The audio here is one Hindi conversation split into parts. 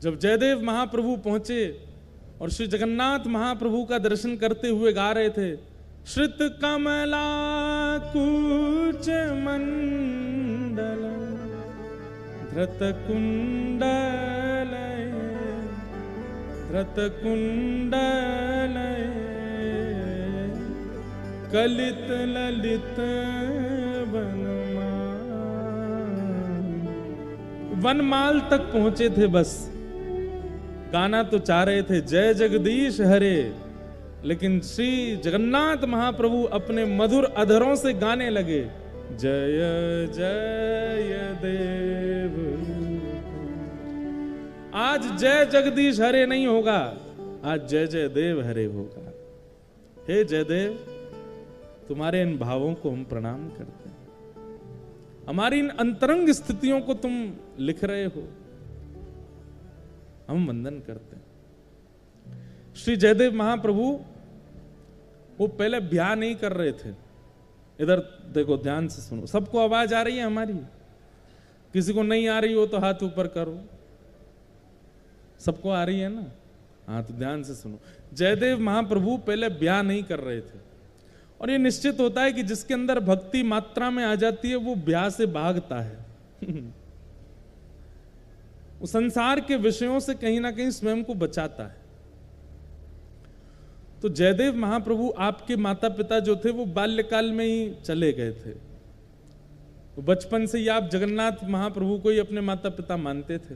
जब जयदेव महाप्रभु पहुंचे और श्री जगन्नाथ महाप्रभु का दर्शन करते हुए गा रहे थे, श्रित कमला कूच मंडल धृत कुंडल कलित ललित वनमाल तक पहुंचे थे। बस गाना तो चाह रहे थे जय जगदीश हरे, लेकिन श्री जगन्नाथ महाप्रभु अपने मधुर अधरों से गाने लगे जय जय देव। आज जय जगदीश हरे नहीं होगा, आज जय जय देव हरे होगा। हे जयदेव, तुम्हारे इन भावों को हम प्रणाम करते हैं, हमारी इन अंतरंग स्थितियों को तुम लिख रहे हो, हम वंदन करते हैं। श्री जयदेव महाप्रभु वो पहले ब्याह नहीं कर रहे थे। इधर देखो, ध्यान से सुनो, सबको आवाज आ रही है हमारी? किसी को नहीं आ रही हो तो हाथ ऊपर करो। सबको आ रही है ना? हाँ, तो ध्यान से सुनो। जयदेव महाप्रभु पहले ब्याह नहीं कर रहे थे, और ये निश्चित होता है कि जिसके अंदर भक्ति मात्रा में आ जाती है वो ब्याह से भागता है। वो संसार के विषयों से कहीं ना कहीं स्वयं को बचाता है। तो जयदेव महाप्रभु, आपके माता पिता जो थे वो बाल्यकाल में ही चले गए थे। तो बचपन से ही आप जगन्नाथ महाप्रभु को ही अपने माता पिता मानते थे।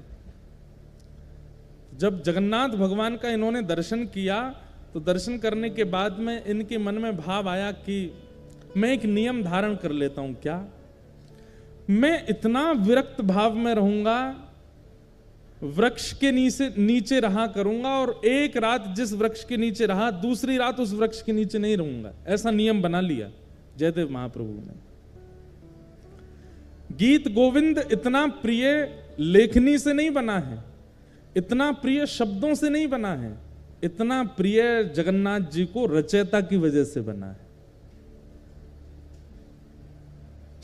जब जगन्नाथ भगवान का इन्होंने दर्शन किया, तो दर्शन करने के बाद में इनके मन में भाव आया कि मैं एक नियम धारण कर लेता हूं। क्या? मैं इतना विरक्त भाव में रहूंगा, वृक्ष के नीचे रहा करूंगा, और एक रात जिस वृक्ष के नीचे रहा, दूसरी रात उस वृक्ष के नीचे नहीं रहूंगा। ऐसा नियम बना लिया जयदेव महाप्रभु ने। गीत गोविंद इतना प्रिय लेखनी से नहीं बना है, इतना प्रिय शब्दों से नहीं बना है, इतना प्रिय जगन्नाथ जी को रचयिता की वजह से बना है।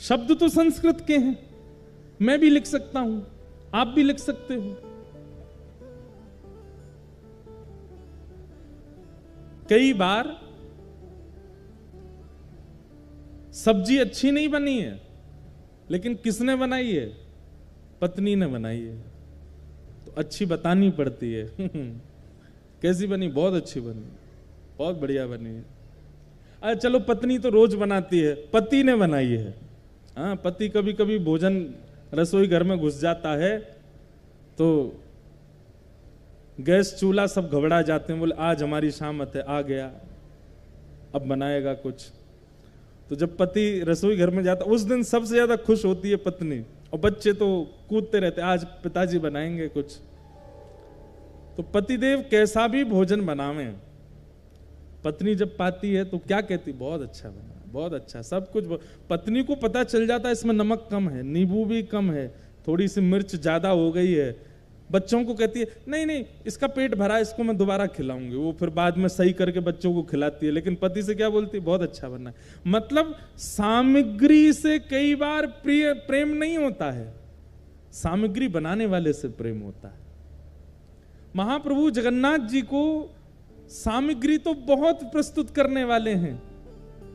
शब्द तो संस्कृत के हैं, मैं भी लिख सकता हूं, आप भी लिख सकते हो। कई बार सब्जी अच्छी नहीं बनी है, लेकिन किसने बनाई है? पत्नी ने बनाई है, तो अच्छी बतानी पड़ती है। कैसी बनी? बहुत अच्छी बनी, बहुत बढ़िया बनी है। अरे चलो, पत्नी तो रोज बनाती है, पति ने बनाई है। हाँ, पति कभी कभी भोजन रसोई घर में घुस जाता है तो गैस चूल्हा सब घबरा जाते हैं, बोले आज हमारी शामत है, आ गया, अब बनाएगा कुछ। तो जब पति रसोई घर में जाता, उस दिन सबसे ज्यादा खुश होती है पत्नी, और बच्चे तो कूदते रहते, आज पिताजी बनाएंगे कुछ। तो पतिदेव कैसा भी भोजन बनावे, पत्नी जब पाती है तो क्या कहती? बहुत अच्छा बना, बहुत अच्छा, सब कुछ। पत्नी को पता चल जाता है इसमें नमक कम है, नींबू भी कम है, थोड़ी सी मिर्च ज्यादा हो गई है। बच्चों को कहती है नहीं नहीं, इसका पेट भरा, इसको मैं दोबारा खिलाऊंगी। वो फिर बाद में सही करके बच्चों को खिलाती है, लेकिन पति से क्या बोलती है? बहुत अच्छा बना है। मतलब सामग्री से कई बार प्रेम नहीं होता है, सामग्री बनाने वाले से प्रेम होता है। महाप्रभु जगन्नाथ जी को सामग्री तो बहुत प्रस्तुत करने वाले हैं,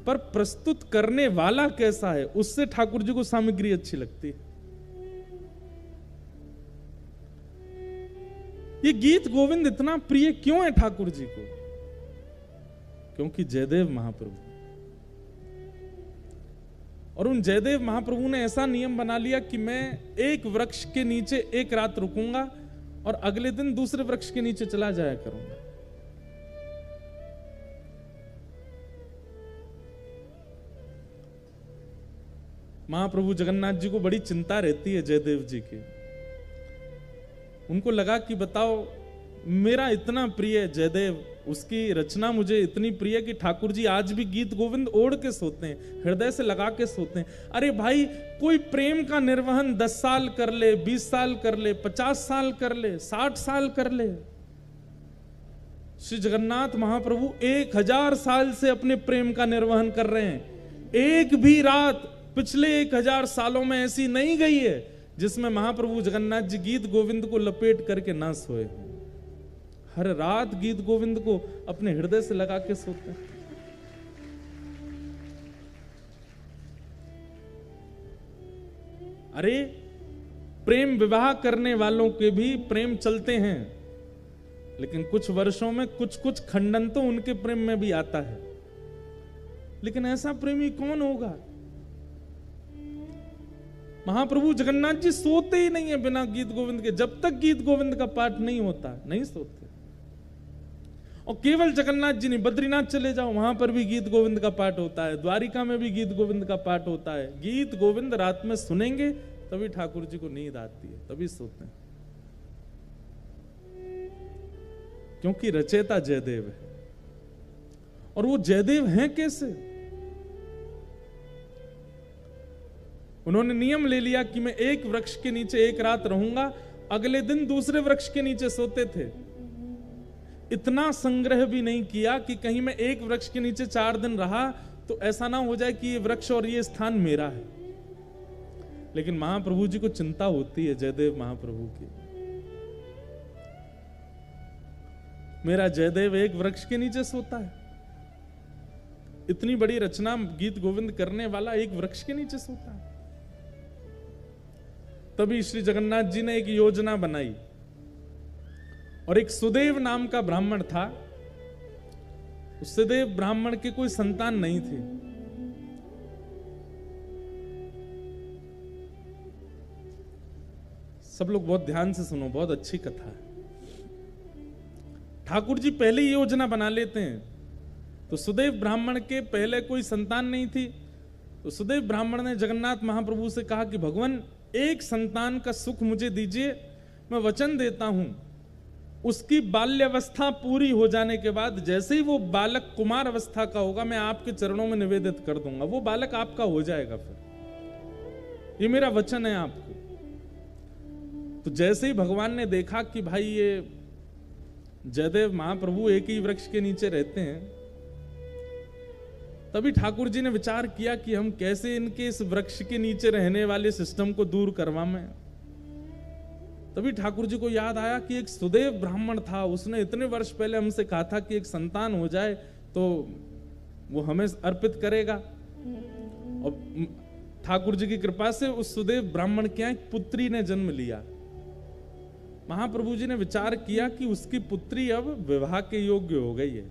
पर प्रस्तुत करने वाला कैसा है, उससे ठाकुर जी को सामग्री अच्छी लगती है। ये गीत गोविंद इतना प्रिय क्यों है ठाकुर जी को? क्योंकि जयदेव महाप्रभु, और उन जयदेव महाप्रभु ने ऐसा नियम बना लिया कि मैं एक वृक्ष के नीचे एक रात रुकूंगा और अगले दिन दूसरे वृक्ष के नीचे चला जाया करूंगा। महाप्रभु जगन्नाथ जी को बड़ी चिंता रहती है जयदेव जी की। उनको लगा कि बताओ, मेरा इतना प्रिय जयदेव, उसकी रचना मुझे इतनी प्रिय कि ठाकुर जी आज भी गीत गोविंद ओढ़ के सोते हैं, हृदय से लगा के सोते हैं। अरे भाई, कोई प्रेम का निर्वहन 10 साल कर ले, 20 साल कर ले, 50 साल कर ले, 60 साल कर ले। श्री जगन्नाथ महाप्रभु 1000 साल से अपने प्रेम का निर्वहन कर रहे हैं। एक भी रात पिछले 1000 सालों में ऐसी नहीं गई है जिसमें महाप्रभु जगन्नाथ जी गीत गोविंद को लपेट करके ना सोए हों। हर रात गीत गोविंद को अपने हृदय से लगा के सोते हैं। अरे प्रेम विवाह करने वालों के भी प्रेम चलते हैं, लेकिन कुछ वर्षों में कुछ खंडन तो उनके प्रेम में भी आता है। लेकिन ऐसा प्रेमी कौन होगा? महाप्रभु जगन्नाथ जी सोते ही नहीं है बिना गीत गोविंद के। जब तक गीत गोविंद का पाठ नहीं होता नहीं सोते। और केवल जगन्नाथ जी नहीं, बद्रीनाथ चले जाओ, वहां पर भी गीत गोविंद का पाठ होता है, द्वारिका में भी गीत गोविंद का पाठ होता है। गीत गोविंद रात में सुनेंगे तभी ठाकुर जी को नींद आती है, तभी सोते हैं। क्योंकि रचयिता जयदेव है। और वो जयदेव हैं कैसे? उन्होंने नियम ले लिया कि मैं एक वृक्ष के नीचे एक रात रहूंगा, अगले दिन दूसरे वृक्ष के नीचे सोते थे। इतना संग्रह भी नहीं किया कि कहीं मैं एक वृक्ष के नीचे 4 दिन रहा तो ऐसा ना हो जाए कि ये वृक्ष और ये स्थान मेरा है। लेकिन महाप्रभु जी को चिंता होती है, जयदेव महाप्रभु की। मेरा जयदेव एक वृक्ष के नीचे सोता है। इतनी बड़ी रचना गीत गोविंद करने वाला एक वृक्ष के नीचे सोता है। तभी श्री जगन्नाथ जी ने एक योजना बनाई। और एक सुदेव नाम का ब्राह्मण था। उस सुदेव ब्राह्मण के कोई संतान नहीं थी। सब लोग बहुत ध्यान से सुनो, बहुत अच्छी कथा है। ठाकुर जी पहले ही योजना बना लेते हैं। तो सुदेव ब्राह्मण के पहले कोई संतान नहीं थी। तो सुदेव ब्राह्मण ने जगन्नाथ महाप्रभु से कहा कि भगवान एक संतान का सुख मुझे दीजिए, मैं वचन देता हूं उसकी बाल्यावस्था पूरी हो जाने के बाद जैसे ही वो बालक कुमार अवस्था का होगा मैं आपके चरणों में निवेदित कर दूंगा, वो बालक आपका हो जाएगा। फिर ये मेरा वचन है आपको। तो जैसे ही भगवान ने देखा कि भाई ये जयदेव महाप्रभु एक ही वृक्ष के नीचे रहते हैं, तभी ठाकुर जी ने विचार किया कि हम कैसे इनके इस वृक्ष के नीचे रहने वाले सिस्टम को दूर करवाएं। तभी ठाकुर जी को याद आया कि एक सुदेव ब्राह्मण था, उसने इतने वर्ष पहले हमसे कहा था कि एक संतान हो जाए तो वो हमें अर्पित करेगा। और ठाकुर जी की कृपा से उस सुदेव ब्राह्मण के यहाँ एक पुत्री ने जन्म लिया। महाप्रभु जी ने विचार किया कि उसकी पुत्री अब विवाह के योग्य हो गई है।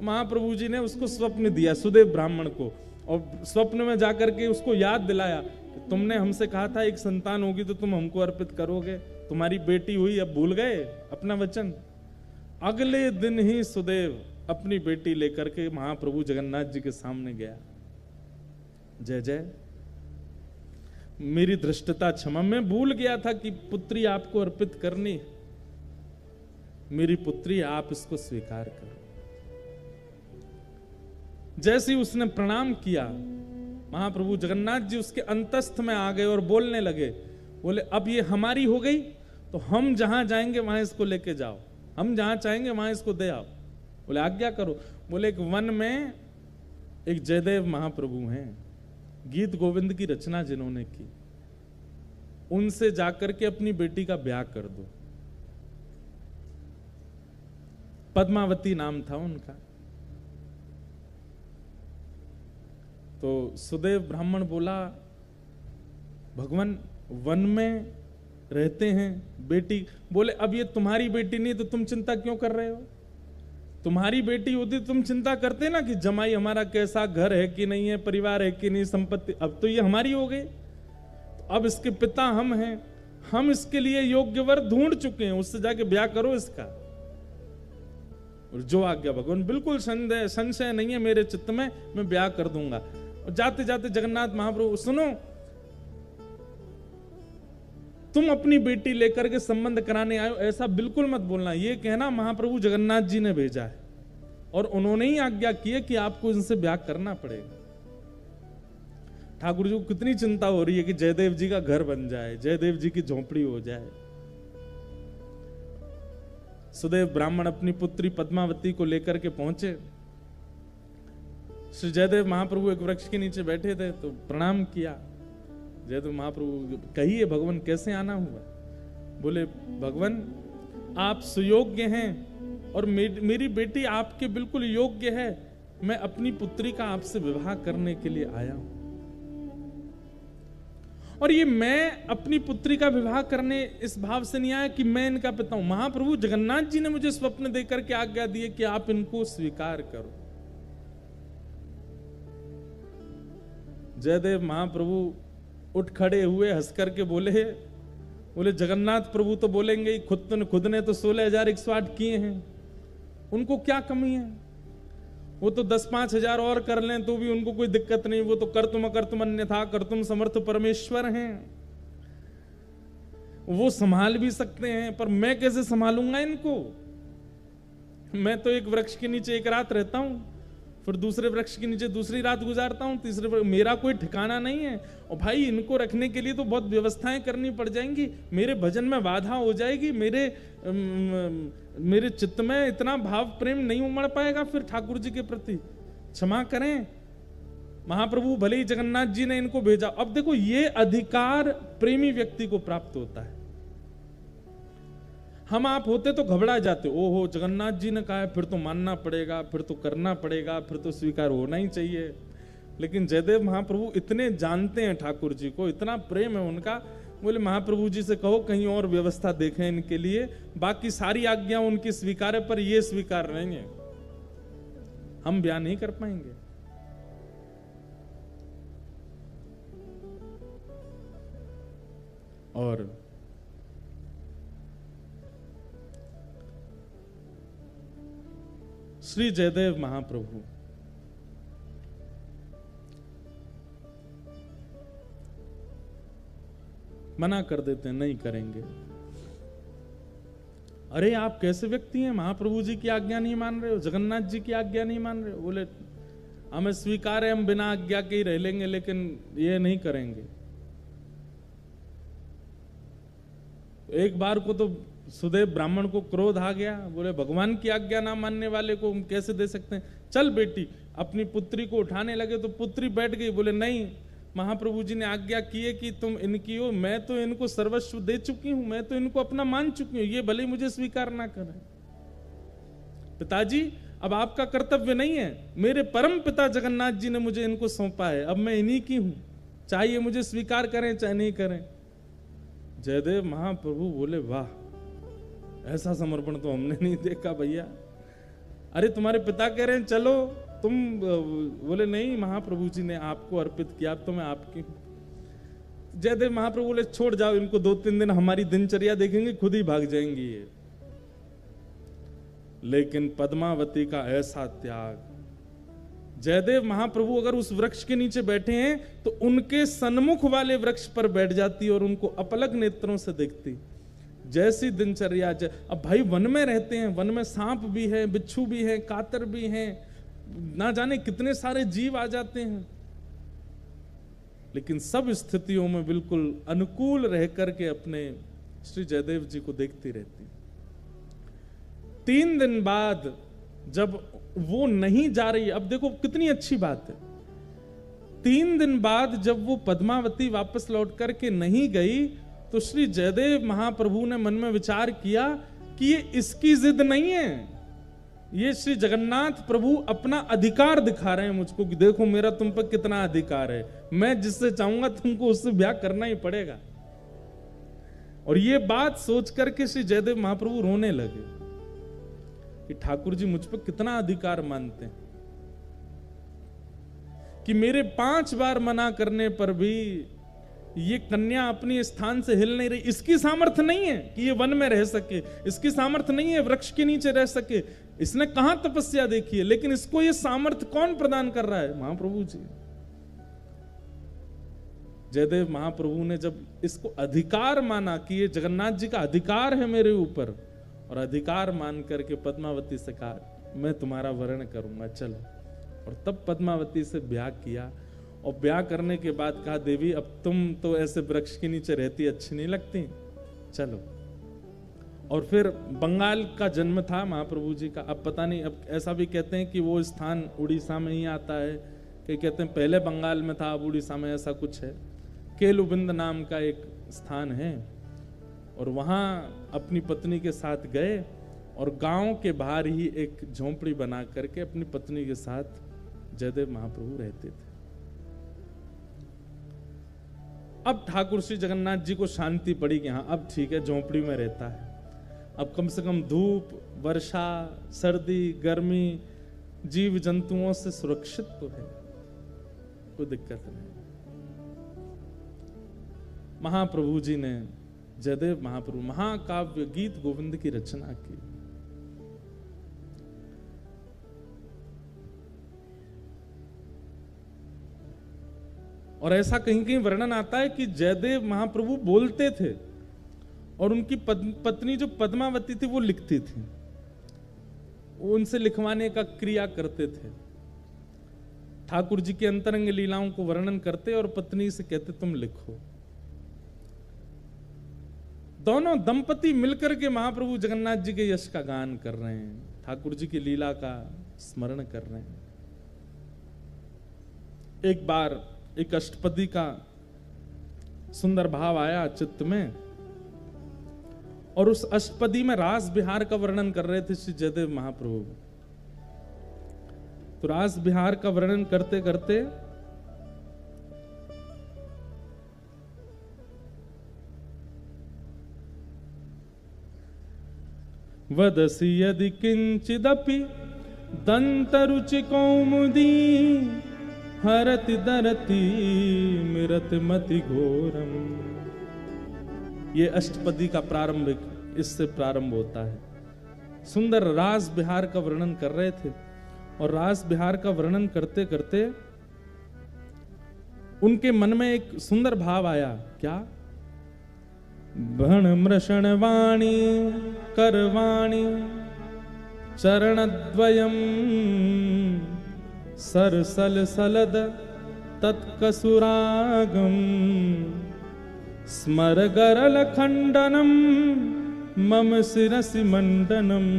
महाप्रभु जी ने उसको स्वप्न दिया सुदेव ब्राह्मण को, और स्वप्न में जाकर के उसको याद दिलाया कि तुमने हमसे कहा था एक संतान होगी तो तुम हमको अर्पित करोगे, तुम्हारी बेटी हुई, अब भूल गए अपना वचन। अगले दिन ही सुदेव अपनी बेटी लेकर के महाप्रभु जगन्नाथ जी के सामने गया। जय जय, मेरी धृष्टता क्षमा, मैं भूल गया था कि पुत्री आपको अर्पित करनी। मेरी पुत्री, आप इसको स्वीकार करो। जैसे ही उसने प्रणाम किया, महाप्रभु जगन्नाथ जी उसके अंतस्थ में आ गए और बोलने लगे। बोले अब ये हमारी हो गई तो हम जहां जाएंगे वहां इसको लेके जाओ, हम जहां चाहेंगे वहां इसको दे आओ। बोले आज्ञा करो। बोले एक वन में एक जयदेव महाप्रभु हैं, गीत गोविंद की रचना जिन्होंने की, उनसे जाकर के अपनी बेटी का ब्याह कर दो। पद्मावती नाम था उनका। तो सुदेव ब्राह्मण बोला, भगवान वन में रहते हैं, बेटी। बोले अब ये तुम्हारी बेटी नहीं तो तुम चिंता क्यों कर रहे हो? तुम्हारी बेटी होती तुम चिंता करते ना कि जमाई हमारा कैसा, घर है कि नहीं है, परिवार है कि नहीं, संपत्ति। अब तो ये हमारी हो गई, तो अब इसके पिता हम हैं, हम इसके लिए योग्य वर ढूंढ चुके हैं, उससे जाके ब्याह करो इसका। और जो आज्ञा भगवान, बिल्कुल संशय नहीं है मेरे चित्त में, मैं ब्याह कर दूंगा। और जाते जाते जगन्नाथ महाप्रभु, सुनो, तुम अपनी बेटी लेकर के संबंध कराने आए हो, ऐसा बिल्कुल मत बोलना। ये कहना महाप्रभु जगन्नाथ जी ने भेजा है और उन्होंने ही आज्ञा की है कि आपको इनसे ब्याह करना पड़ेगा। ठाकुर जी को कितनी चिंता हो रही है कि जयदेव जी का घर बन जाए, जयदेव जी की झोपड़ी हो जाए। सुदेव ब्राह्मण अपनी पुत्री पद्मावती को लेकर के पहुंचे। श्री जयदेव महाप्रभु एक वृक्ष के नीचे बैठे थे तो प्रणाम किया। जयदेव महाप्रभु कहिए भगवान कैसे आना हुआ? बोले भगवान आप सुयोग्य हैं और मेरी बेटी आपके बिल्कुल योग्य है, मैं अपनी पुत्री का आपसे विवाह करने के लिए आया हूं। और ये मैं अपनी पुत्री का विवाह करने इस भाव से नहीं आया कि मैं इनका पिता हूं। महाप्रभु जगन्नाथ जी ने मुझे स्वप्न देकर के आज्ञा दी है कि आप इनको स्वीकार करो। जयदेव महाप्रभु उठ खड़े हुए, हंस करके बोले जगन्नाथ प्रभु तो बोलेंगे ही, खुद ने तो 16,108 किए हैं, उनको क्या कमी है? वो तो 10-5 हजार और कर लें तो भी उनको कोई दिक्कत नहीं, वो तो कर्तुम अन्यथा कर्तुम समर्थ परमेश्वर हैं, वो संभाल भी सकते हैं। पर मैं कैसे संभालूंगा इनको? मैं तो एक वृक्ष के नीचे एक रात रहता हूं, फिर दूसरे वृक्ष के नीचे दूसरी रात गुजारता हूं, तीसरे मेरा कोई ठिकाना नहीं है। और भाई इनको रखने के लिए तो बहुत व्यवस्थाएं करनी पड़ जाएंगी, मेरे भजन में बाधा हो जाएगी, मेरे चित्त में इतना भाव प्रेम नहीं उमड़ पाएगा फिर ठाकुर जी के प्रति। क्षमा करें महाप्रभु, भले ही जगन्नाथ जी ने इनको भेजा। अब देखो ये अधिकार प्रेमी व्यक्ति को प्राप्त होता है। हम आप होते तो घबरा जाते, ओहो जगन्नाथ जी ने कहा है फिर तो मानना पड़ेगा, फिर तो करना पड़ेगा, फिर तो स्वीकार होना ही चाहिए। लेकिन जयदेव महाप्रभु इतने जानते हैं ठाकुर जी को, इतना प्रेम है उनका, बोले महाप्रभु जी से कहो कहीं और व्यवस्था देखें इनके लिए, बाकी सारी आज्ञा उनकी स्वीकार है पर ये स्वीकार नहीं है, हम बयान नहीं कर पाएंगे। और श्री जयदेव महाप्रभु मना कर देते हैं, नहीं करेंगे। अरे आप कैसे व्यक्ति हैं, महाप्रभु जी की आज्ञा नहीं मान रहे हो, जगन्नाथ जी की आज्ञा नहीं मान रहे हो? बोले हमें स्वीकार है, हम बिना आज्ञा के ही रह लेंगे, लेकिन ये नहीं करेंगे। एक बार को तो सुदेव ब्राह्मण को क्रोध आ गया, बोले भगवान की आज्ञा ना मानने वाले को हम कैसे दे सकते हैं, चल बेटी। अपनी पुत्री को उठाने लगे तो पुत्री बैठ गई, बोले नहीं महाप्रभु जी ने आज्ञा की है कि तुम इनकी हो, मैं तो इनको सर्वस्व दे चुकी हूं, मैं तो इनको अपना मान चुकी हूं, ये भले मुझे स्वीकार ना करें। पिताजी अब आपका कर्तव्य नहीं है, मेरे परम पिता जगन्नाथ जी ने मुझे इनको सौंपा है, अब मैं इन्हीं की हूं, चाहे मुझे स्वीकार करें चाहे नहीं करें। जयदेव महाप्रभु बोले वाह, ऐसा समर्पण तो हमने नहीं देखा भैया। अरे तुम्हारे पिता कह रहे हैं चलो तुम, बोले नहीं महाप्रभु जी ने आपको अर्पित किया, अब तो मैं आपकी। जयदेव महाप्रभु बोले छोड़ जाओ इनको, 2-3 दिन हमारी दिनचर्या देखेंगे खुद ही भाग जाएंगी ये। लेकिन पद्मावती का ऐसा त्याग, जयदेव महाप्रभु अगर उस वृक्ष के नीचे बैठे हैं तो उनके सन्मुख वाले वृक्ष पर बैठ जाती और उनको अपलक नेत्रों से देखती। जैसी दिनचर्या, अब भाई वन में रहते हैं, वन में सांप भी है, बिच्छू भी है, कातर भी है, ना जाने कितने सारे जीव आ जाते हैं, लेकिन सब स्थितियों में बिल्कुल अनुकूल रह करके अपने श्री जयदेव जी को देखती रहती। 3 दिन बाद जब वो नहीं जा रही, अब देखो कितनी अच्छी बात है, 3 दिन बाद जब वो पद्मावती वापस लौट करके नहीं गई तो श्री जयदेव महाप्रभु ने मन में विचार किया कि ये इसकी जिद नहीं है, ये श्री जगन्नाथ प्रभु अपना अधिकार दिखा रहे हैं मुझको कि देखो मेरा तुम पर कितना अधिकार है, मैं जिससे चाहूंगा तुमको उससे ब्याह करना ही पड़ेगा। और ये बात सोच करके श्री जयदेव महाप्रभु रोने लगे कि ठाकुर जी मुझ पर कितना अधिकार मानते हैं कि मेरे 5 बार मना करने पर भी ये कन्या अपनी स्थान से हिल नहीं रही। इसकी सामर्थ्य नहीं है कि ये वन में रह सके, इसकी सामर्थ्य नहीं है वृक्ष के नीचे रह सके, इसने कहां तपस्या देखी है, लेकिन इसको ये सामर्थ्य कौन प्रदान कर रहा है? महाप्रभु जी। जयदेव महाप्रभु ने जब इसको अधिकार माना कि ये जगन्नाथ जी का अधिकार है मेरे ऊपर, और अधिकार मान करके पद्मावती से कहा मैं तुम्हारा वर्ण करूंगा, चलो। और तब पद्मावती से ब्याह किया, और ब्याह करने के बाद कहा देवी अब तुम तो ऐसे वृक्ष के नीचे रहती अच्छी नहीं लगती, चलो। और फिर बंगाल का जन्म था महाप्रभु जी का। अब पता नहीं, अब ऐसा भी कहते हैं कि वो स्थान उड़ीसा में ही आता है, कई कहते हैं पहले बंगाल में था अब उड़ीसा में, ऐसा कुछ है। केलुबिंद नाम का एक स्थान है, और वहां अपनी पत्नी के साथ गए और गांव के बाहर ही एक झोंपड़ी बना करके अपनी पत्नी के साथ जयदेव महाप्रभु रहते थे। अब ठाकुर श्री जगन्नाथ जी को शांति पड़ी कि हाँ अब ठीक है, झोंपड़ी में रहता है, अब कम से कम धूप, वर्षा, सर्दी, गर्मी, जीव जंतुओं से सुरक्षित तो है, कोई दिक्कत नहीं। महाप्रभु जी ने, जयदेव महाप्रभु, महाकाव्य गीत गोविंद की रचना की। और ऐसा कहीं कहीं वर्णन आता है कि जयदेव महाप्रभु बोलते थे और उनकी पत्नी जो पद्मावती थी वो लिखती थी, उनसे लिखवाने का क्रिया करते थे। ठाकुर जी की अंतरंग लीलाओं को वर्णन करते और पत्नी से कहते तुम लिखो। दोनों दंपति मिलकर के महाप्रभु जगन्नाथ जी के यश का गान कर रहे हैं, ठाकुर जी की लीला का स्मरण कर रहे हैं। एक बार एक अष्टपदी का सुंदर भाव आया चित्त में, और उस अष्टपदी में रास बिहार का वर्णन कर रहे थे श्री जयदेव महाप्रभु। तो रास बिहार का वर्णन करते करते वदसि यदि किंचिदपि दंतरुचि कौमुदी हरति दरति मिरत मति घोरम। ये अष्टपदी का प्रारंभिक, इससे प्रारंभ होता है। सुंदर रास बिहार का वर्णन कर रहे थे, और रास बिहार का वर्णन करते करते उनके मन में एक सुंदर भाव आया। क्या? भण मृषण वाणी करवाणी चरणद्वयम सरसल सलद तत्कसुरागम स्मर गरल खंडनम मम शिरसि मंडनम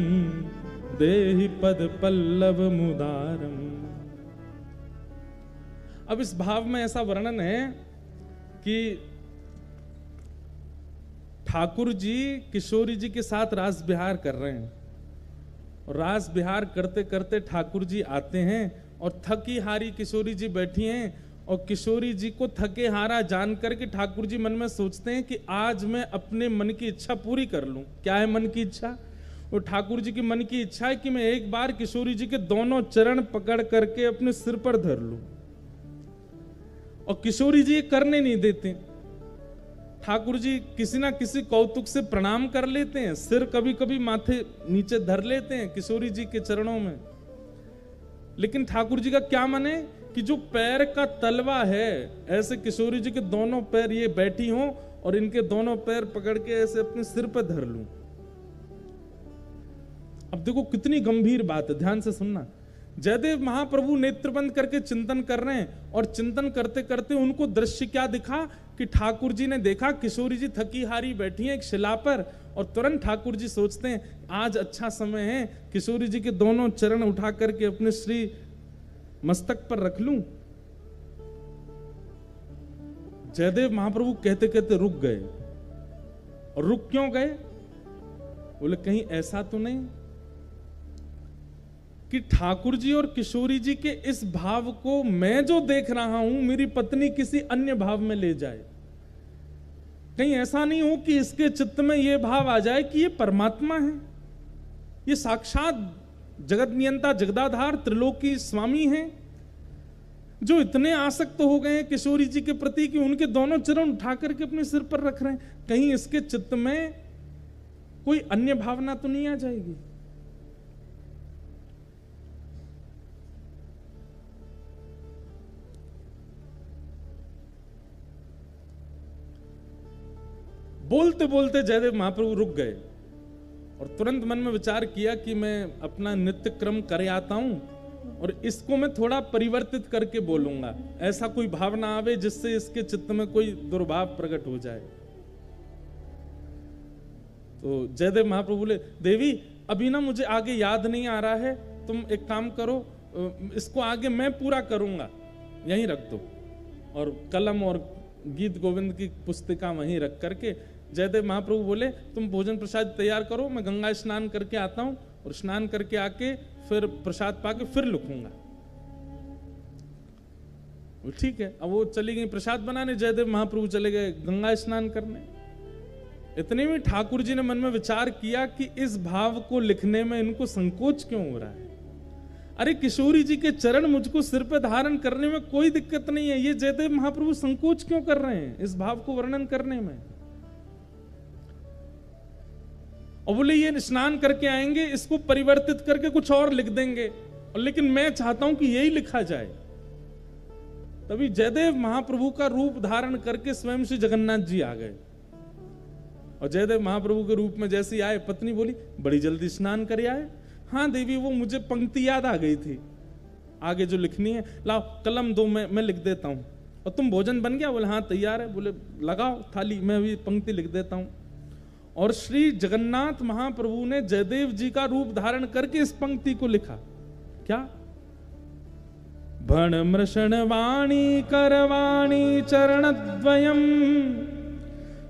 देहि पद पल्लव मुदारम। अब इस भाव में ऐसा वर्णन है कि ठाकुर जी किशोरी जी के साथ रास बिहार कर रहे हैं, और रास बिहार करते करते ठाकुर जी आते हैं और थकी हारी किशोरी जी बैठी हैं, और किशोरी जी को थके हारा जान करके ठाकुर जी मन में सोचते हैं कि आज मैं अपने मन की इच्छा पूरी कर लूं। क्या है मन की इच्छा? और ठाकुर जी की मन की इच्छा है कि मैं एक बार किशोरी जी के दोनों चरण पकड़ करके अपने सिर पर धर लूं, और किशोरी जी ये करने नहीं देते। ठाकुर जी किसी ना किसी कौतुक से प्रणाम कर लेते हैं, सिर कभी कभी माथे नीचे धर लेते हैं किशोरी जी के चरणों में, लेकिन ठाकुर जी का क्या मन है कि जो पैर का तलवा है, ऐसे किशोरी जी के दोनों पैर ये बैठी हों और इनके दोनों पैर पकड़ के ऐसे अपने सिर पर धर लूं। अब देखो कितनी गंभीर बात है, ध्यान से सुनना। जयदेव महाप्रभु नेत्र बंद करके चिंतन कर रहे हैं, और चिंतन करते करते उनको दृश्य क्या दिखा कि ठाकुर जी ने देखा किशोरी जी थकी हारी बैठी हैं एक शिला पर, और तुरंत ठाकुर जी सोचते हैं आज अच्छा समय है, किशोरी जी के दोनों चरण उठा करके अपने श्री मस्तक पर रख लूं। जयदेव महाप्रभु कहते कहते रुक गए। और रुक क्यों गए? बोले कहीं ऐसा तो नहीं कि ठाकुर जी और किशोरी जी के इस भाव को मैं जो देख रहा हूं मेरी पत्नी किसी अन्य भाव में ले जाए। कहीं ऐसा नहीं हो कि इसके चित्त में यह भाव आ जाए कि ये परमात्मा है, ये साक्षात जगत नियंता जगदाधार त्रिलोकी स्वामी हैं, जो इतने आसक्त हो गए हैं किशोरी जी के प्रति कि उनके दोनों चरण उठा करके अपने सिर पर रख रहे हैं। कहीं इसके चित्त में कोई अन्य भावना तो नहीं आ जाएगी? बोलते बोलते जयदेव महाप्रभु रुक गए और तुरंत मन में विचार किया कि मैं अपना नित्य क्रम कर आता हूं, और इसको मैं थोड़ा परिवर्तित करके बोलूंगा, ऐसा कोई भावना आवे जिससे इसके चित्त में कोई दुर्भाव प्रकट हो जाए। तो जयदेव महाप्रभु बोले, देवी अभी ना मुझे आगे याद नहीं आ रहा है, तुम एक काम करो, इसको आगे मैं पूरा करूंगा, यहीं रख दो, और कलम और गीत गोविंद की पुस्तिका वहीं रख करके जयदेव महाप्रभु बोले तुम भोजन प्रसाद तैयार करो, मैं गंगा स्नान करके आता हूं और स्नान करके आके फिर प्रसाद पाके फिर लिखूंगा। ठीक है। अब वो चली गई प्रसाद बनाने, जयदेव महाप्रभु चले गए गंगा स्नान करने। इतने में ठाकुर जी ने मन में विचार किया कि इस भाव को लिखने में इनको संकोच क्यों हो रहा है। अरे किशोरी जी के चरण मुझको सिर पे धारण करने में कोई दिक्कत नहीं है, ये जयदेव महाप्रभु संकोच क्यों कर रहे हैं इस भाव को वर्णन करने में। और बोले ये स्नान करके आएंगे, इसको परिवर्तित करके कुछ और लिख देंगे, और लेकिन मैं चाहता हूं कि यही लिखा जाए। तभी जयदेव महाप्रभु का रूप धारण करके स्वयं श्री जगन्नाथ जी आ गए। और जयदेव महाप्रभु के रूप में जैसे आए, पत्नी बोली बड़ी जल्दी स्नान कर आए। हाँ देवी, वो मुझे पंक्ति याद आ गई थी, आगे जो लिखनी है, लाओ कलम दो, मैं लिख देता हूं। और तुम भोजन बन गया? बोले हाँ तैयार है। बोले लगाओ थाली, मैं भी पंक्ति लिख देता हूं। और श्री जगन्नाथ महाप्रभु ने जयदेव जी का रूप धारण करके इस पंक्ति को लिखा। क्या? भण मृषण वाणी करवाणी चरणद्वयम्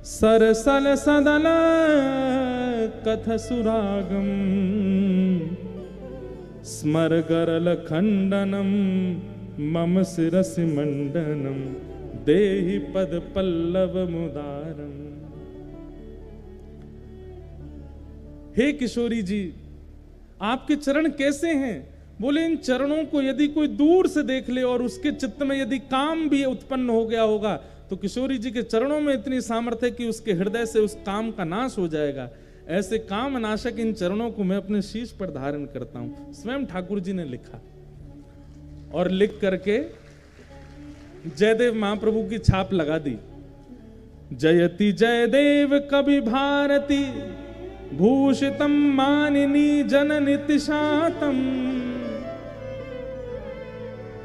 सरसल सदल कथ सुरागम स्मर गरल खंडनम मम शिरसि मंडनम देहि पद पल्लव मुदारम। हे किशोरी जी, आपके चरण कैसे हैं? बोले इन चरणों को यदि कोई दूर से देख ले और उसके चित्त में यदि काम भी उत्पन्न हो गया होगा, तो किशोरी जी के चरणों में इतनी सामर्थ्य है कि उसके हृदय से उस काम का नाश हो जाएगा। ऐसे काम नाशक इन चरणों को मैं अपने शीश पर धारण करता हूं। स्वयं ठाकुर जी ने लिखा और लिख करके जयदेव महाप्रभु की छाप लगा दी। जयति जयदेव कवि भारती भूषितम मानिनी जननि तिशातम।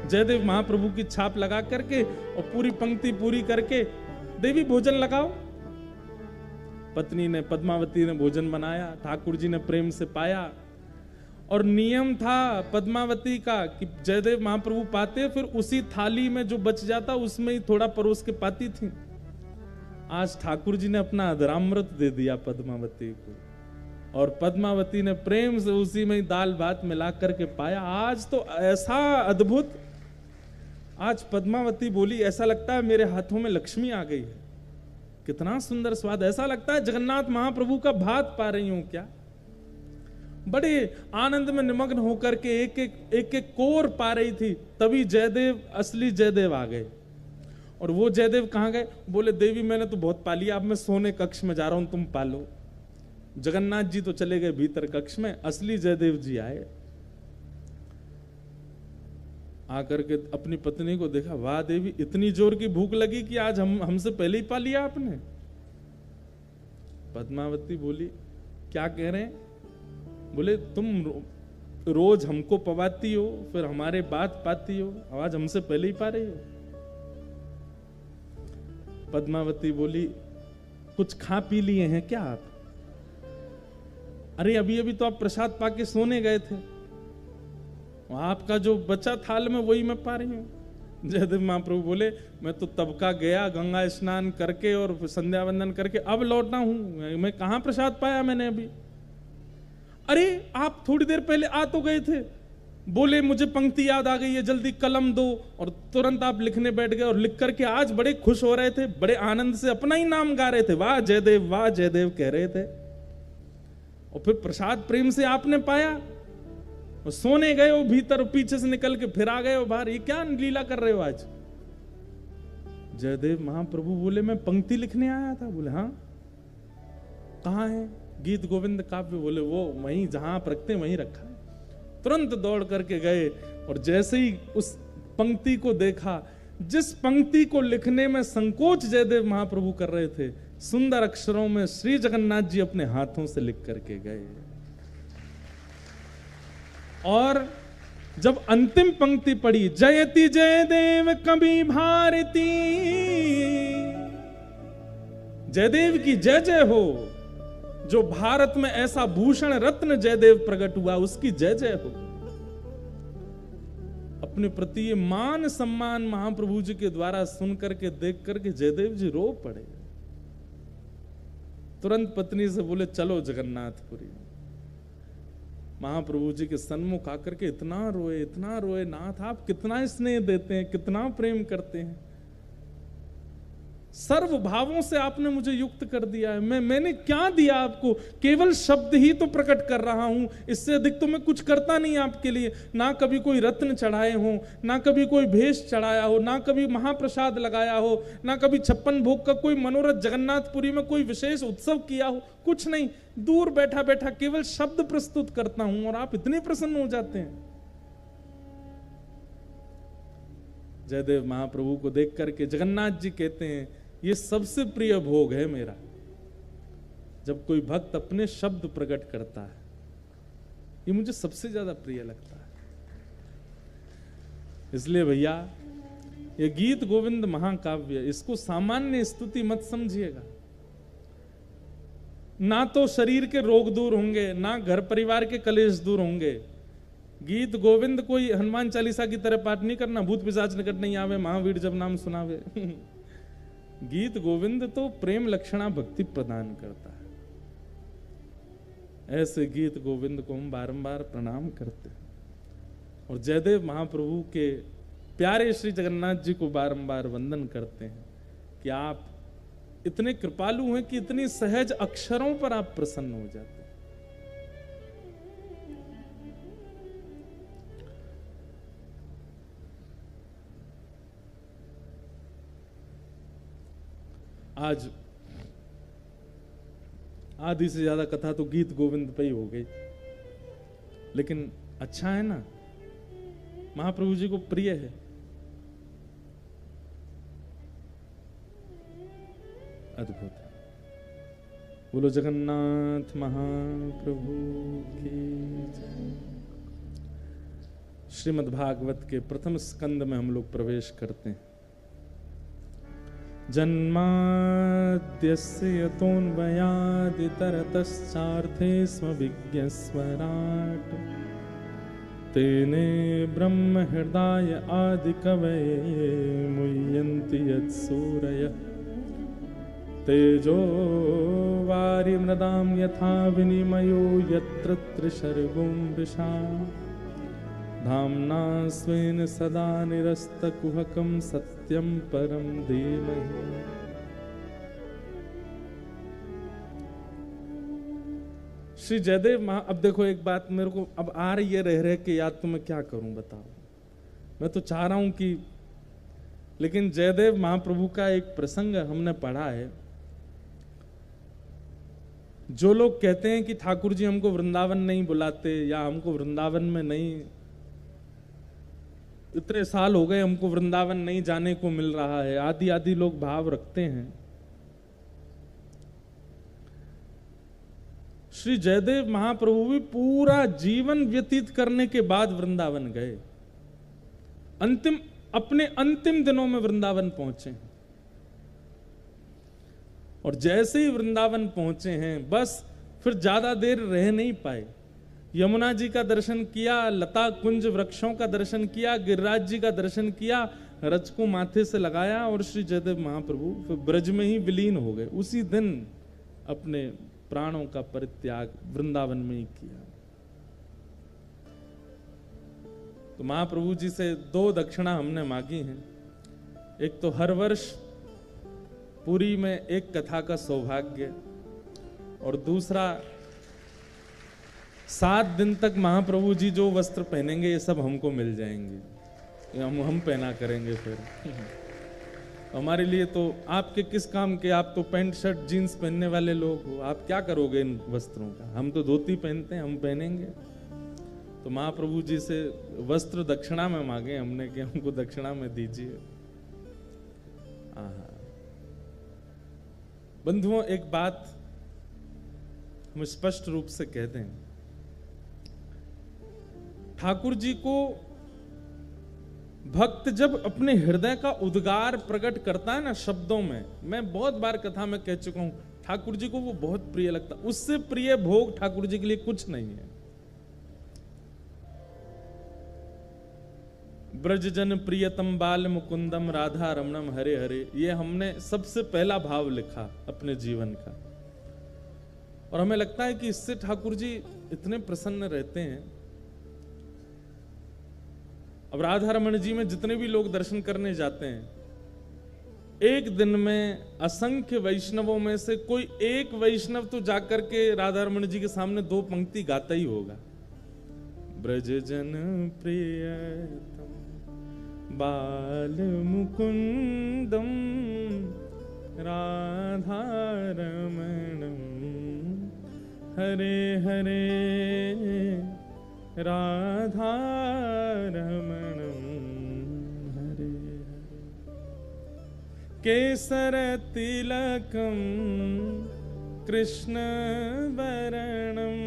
जयदेव महाप्रभु की छाप लगा करके और पूरी पंक्ति पूरी करके, देवी भोजन लगाओ। पत्नी ने, पद्मावती ने भोजन बनाया, ठाकुर जी ने प्रेम से पाया। और नियम था पद्मावती का कि जयदेव महाप्रभु पाते, फिर उसी थाली में जो बच जाता उसमें ही थोड़ा परोस के पाती थी। आज ठाकुर जी ने अपना अधरामृत दे दिया पद्मावती को, और पद्मावती ने प्रेम से उसी में ही दाल भात मिला करके पाया। आज तो ऐसा अद्भुत, आज पद्मावती बोली ऐसा लगता है मेरे हाथों में लक्ष्मी आ गई है। कितना सुंदर स्वाद, ऐसा लगता है जगन्नाथ महाप्रभु का भात पा रही हूं क्या। बड़े आनंद में निमग्न होकर के एक एक कोर पा रही थी। तभी जयदेव, असली जयदेव आ गए। और वो जयदेव कहां गए? बोले देवी मैंने तो बहुत पा लिया, अब मैं सोने कक्ष में जा रहा हूं, तुम पालो। जगन्नाथ जी तो चले गए भीतर कक्ष में, असली जयदेव जी आए। आकर के अपनी पत्नी को देखा, वाह देवी इतनी जोर की भूख लगी कि आज हमसे पहले ही पा लिया आपने। पद्मावती बोली क्या कह रहे हैं? बोले तुम रोज हमको पवाती हो, फिर हमारे बात पाती हो, आज हमसे पहले ही पा रही हो। पद्मावती बोली कुछ खा पी लिए हैं क्या आप? अरे अभी अभी तो आप प्रसाद पाके सोने गए थे, आपका जो बचा थाल में वही मैं पा रही हूं। जयदेव महाप्रभु बोले मैं तो तब का गया गंगा स्नान करके और संध्या वंदन करके अब लौटा हूं, मैं कहां प्रसाद पाया मैंने अभी। अरे आप थोड़ी देर पहले आ तो गए थे, बोले मुझे पंक्ति याद आ गई है, जल्दी कलम दो, और तुरंत आप लिखने बैठ गए और लिख करके आज बड़े खुश हो रहे थे, बड़े आनंद से अपना ही नाम गा रहे थे, वाह जयदेव कह रहे थे। और फिर प्रसाद प्रेम से आपने पाया और सोने गए हो भीतर, पीछे से निकल के फिर आ गए हो बाहर, ये क्या लीला कर रहे हो आज? जयदेव महाप्रभु बोले मैं पंक्ति लिखने आया था। बोले हाँ कहां है? गीत गोविंद काव्य। बोले वो वहीं जहां आप रखते हैं वहीं रखा है। तुरंत दौड़ करके गए और जैसे ही उस पंक्ति को देखा, जिस पंक्ति को लिखने में संकोच जयदेव महाप्रभु कर रहे थे, सुंदर अक्षरों में श्री जगन्नाथ जी अपने हाथों से लिख करके गए। और जब अंतिम पंक्ति पढ़ी, जयति जयदेव कवि भारती, जयदेव की जय जय हो, जो भारत में ऐसा भूषण रत्न जयदेव प्रकट हुआ उसकी जय जय हो। अपने प्रति ये मान सम्मान महाप्रभु जी के द्वारा सुन करके देख करके जयदेव जी रो पड़े। तुरंत पत्नी से बोले चलो जगन्नाथपुरी। महाप्रभु जी के सन्मुख आकर के इतना रोए, नाथ आप कितना स्नेह देते हैं, कितना प्रेम करते हैं, सर्व भावों से आपने मुझे युक्त कर दिया है। मैंने क्या दिया आपको? केवल शब्द ही तो प्रकट कर रहा हूं, इससे अधिक तो मैं कुछ करता नहीं आपके लिए। ना कभी कोई रत्न चढ़ाए हो, ना कभी कोई भेष चढ़ाया हो, ना कभी महाप्रसाद लगाया हो, ना कभी 56 भोग का कोई मनोरथ जगन्नाथपुरी में कोई विशेष उत्सव किया हो, कुछ नहीं। दूर बैठा बैठा केवल शब्द प्रस्तुत करता हूं और आप इतने प्रसन्न हो जाते हैं। जयदेव महाप्रभु को देख करके जगन्नाथ जी कहते हैं ये सबसे प्रिय भोग है मेरा, जब कोई भक्त अपने शब्द प्रकट करता है, ये मुझे सबसे ज्यादा प्रिय लगता है। इसलिए भैया ये गीत गोविंद महाकाव्य, इसको सामान्य स्तुति मत समझिएगा। ना तो शरीर के रोग दूर होंगे, ना घर परिवार के कलेश दूर होंगे। गीत गोविंद कोई हनुमान चालीसा की तरह पाठ नहीं करना, भूत पिशाच निकट नहीं आवे, महावीर जब नाम सुनावे। गीत गोविंद तो प्रेम लक्षणा भक्ति प्रदान करता है। ऐसे गीत गोविंद को हम बारंबार प्रणाम करते हैं और जयदेव महाप्रभु के प्यारे श्री जगन्नाथ जी को बारंबार वंदन करते हैं कि आप इतने कृपालु हैं कि इतनी सहज अक्षरों पर आप प्रसन्न हो जाते हैं। आज आधी से ज्यादा कथा तो गीत गोविंद पे ही हो गई, लेकिन अच्छा है ना, महाप्रभु जी को प्रिय है। अद्भुत। बोलो जगन्नाथ महाप्रभु की जय। श्रीमद् भागवत के प्रथम स्कंद में हम लोग प्रवेश करते हैं। जन्माद्यस्य यतोऽन्वयादितरतश्चार्थे स्म विज्ञस्वराट् तेने ब्रह्म हृदय आदिकवये मुह्यन्ति यत्सूरयः तेजो वारिमृदां यथा विनिमयो यत्र त्रिशर्गो मृषा धाम्ना स्वेन सदा निरस्तकुहकं सत्यं परं धीमहि। श्री जयदेव अब देखो एक बात मेरे को अब आ रही है रह के याद, तो मैं क्या करूं बताओ। मैं तो चाह रहा हूं कि, लेकिन जयदेव महाप्रभु का एक प्रसंग हमने पढ़ा है। जो लोग कहते हैं कि ठाकुर जी हमको वृंदावन नहीं बुलाते या हमको वृंदावन में नहीं, इतने साल हो गए हमको वृंदावन नहीं जाने को मिल रहा है, आदि आदि लोग भाव रखते हैं। श्री जयदेव महाप्रभु भी पूरा जीवन व्यतीत करने के बाद वृंदावन गए, अपने अंतिम दिनों में वृंदावन पहुंचे और जैसे ही वृंदावन पहुंचे हैं बस फिर ज्यादा देर रह नहीं पाए। यमुना जी का दर्शन किया, लता कुंज वृक्षों का दर्शन किया, गिरिराज जी का दर्शन किया, रज को माथे से लगाया और श्री जयदेव महाप्रभु फिर ब्रज में ही विलीन हो गए। उसी दिन अपने प्राणों का परित्याग वृंदावन में ही किया। तो महाप्रभु जी से 2 दक्षिणा हमने मांगी हैं। एक तो हर वर्ष पुरी में एक कथा का सौभाग्य, और दूसरा 7 दिन तक महाप्रभु जी जो वस्त्र पहनेंगे ये सब हमको मिल जाएंगे, हम पहना करेंगे। फिर हमारे लिए तो आपके किस काम के, आप तो पैंट शर्ट जीन्स पहनने वाले लोग हो, आप क्या करोगे इन वस्त्रों का? हम तो धोती पहनते हैं, हम पहनेंगे। तो महाप्रभु जी से वस्त्र दक्षिणा में मांगे हमने कि हमको दक्षिणा में दीजिए। बंधुओं, एक बात हम स्पष्ट रूप से कहते हैं, ठाकुर जी को भक्त जब अपने हृदय का उद्गार प्रकट करता है ना शब्दों में, मैं बहुत बार कथा में कह चुका हूं, ठाकुर जी को वो बहुत प्रिय लगता। उससे प्रिय भोग ठाकुर जी के लिए कुछ नहीं है। ब्रज जन प्रियतम बाल मुकुंदम राधा रमणम हरे हरे, ये हमने सबसे पहला भाव लिखा अपने जीवन का। और हमें लगता है कि इससे ठाकुर जी इतने प्रसन्न रहते हैं। अब राधा रमण जी में जितने भी लोग दर्शन करने जाते हैं, एक दिन में असंख्य वैष्णवों में से कोई एक वैष्णव तो जाकर के राधा रमण जी के सामने 2 पंक्ति गाता ही होगा। ब्रज जन प्रियतम बाल मुकुंदम राधा रमणम हरे हरे राधा रमणम हरे हरे। केसर तिलकम कृष्ण वरणम,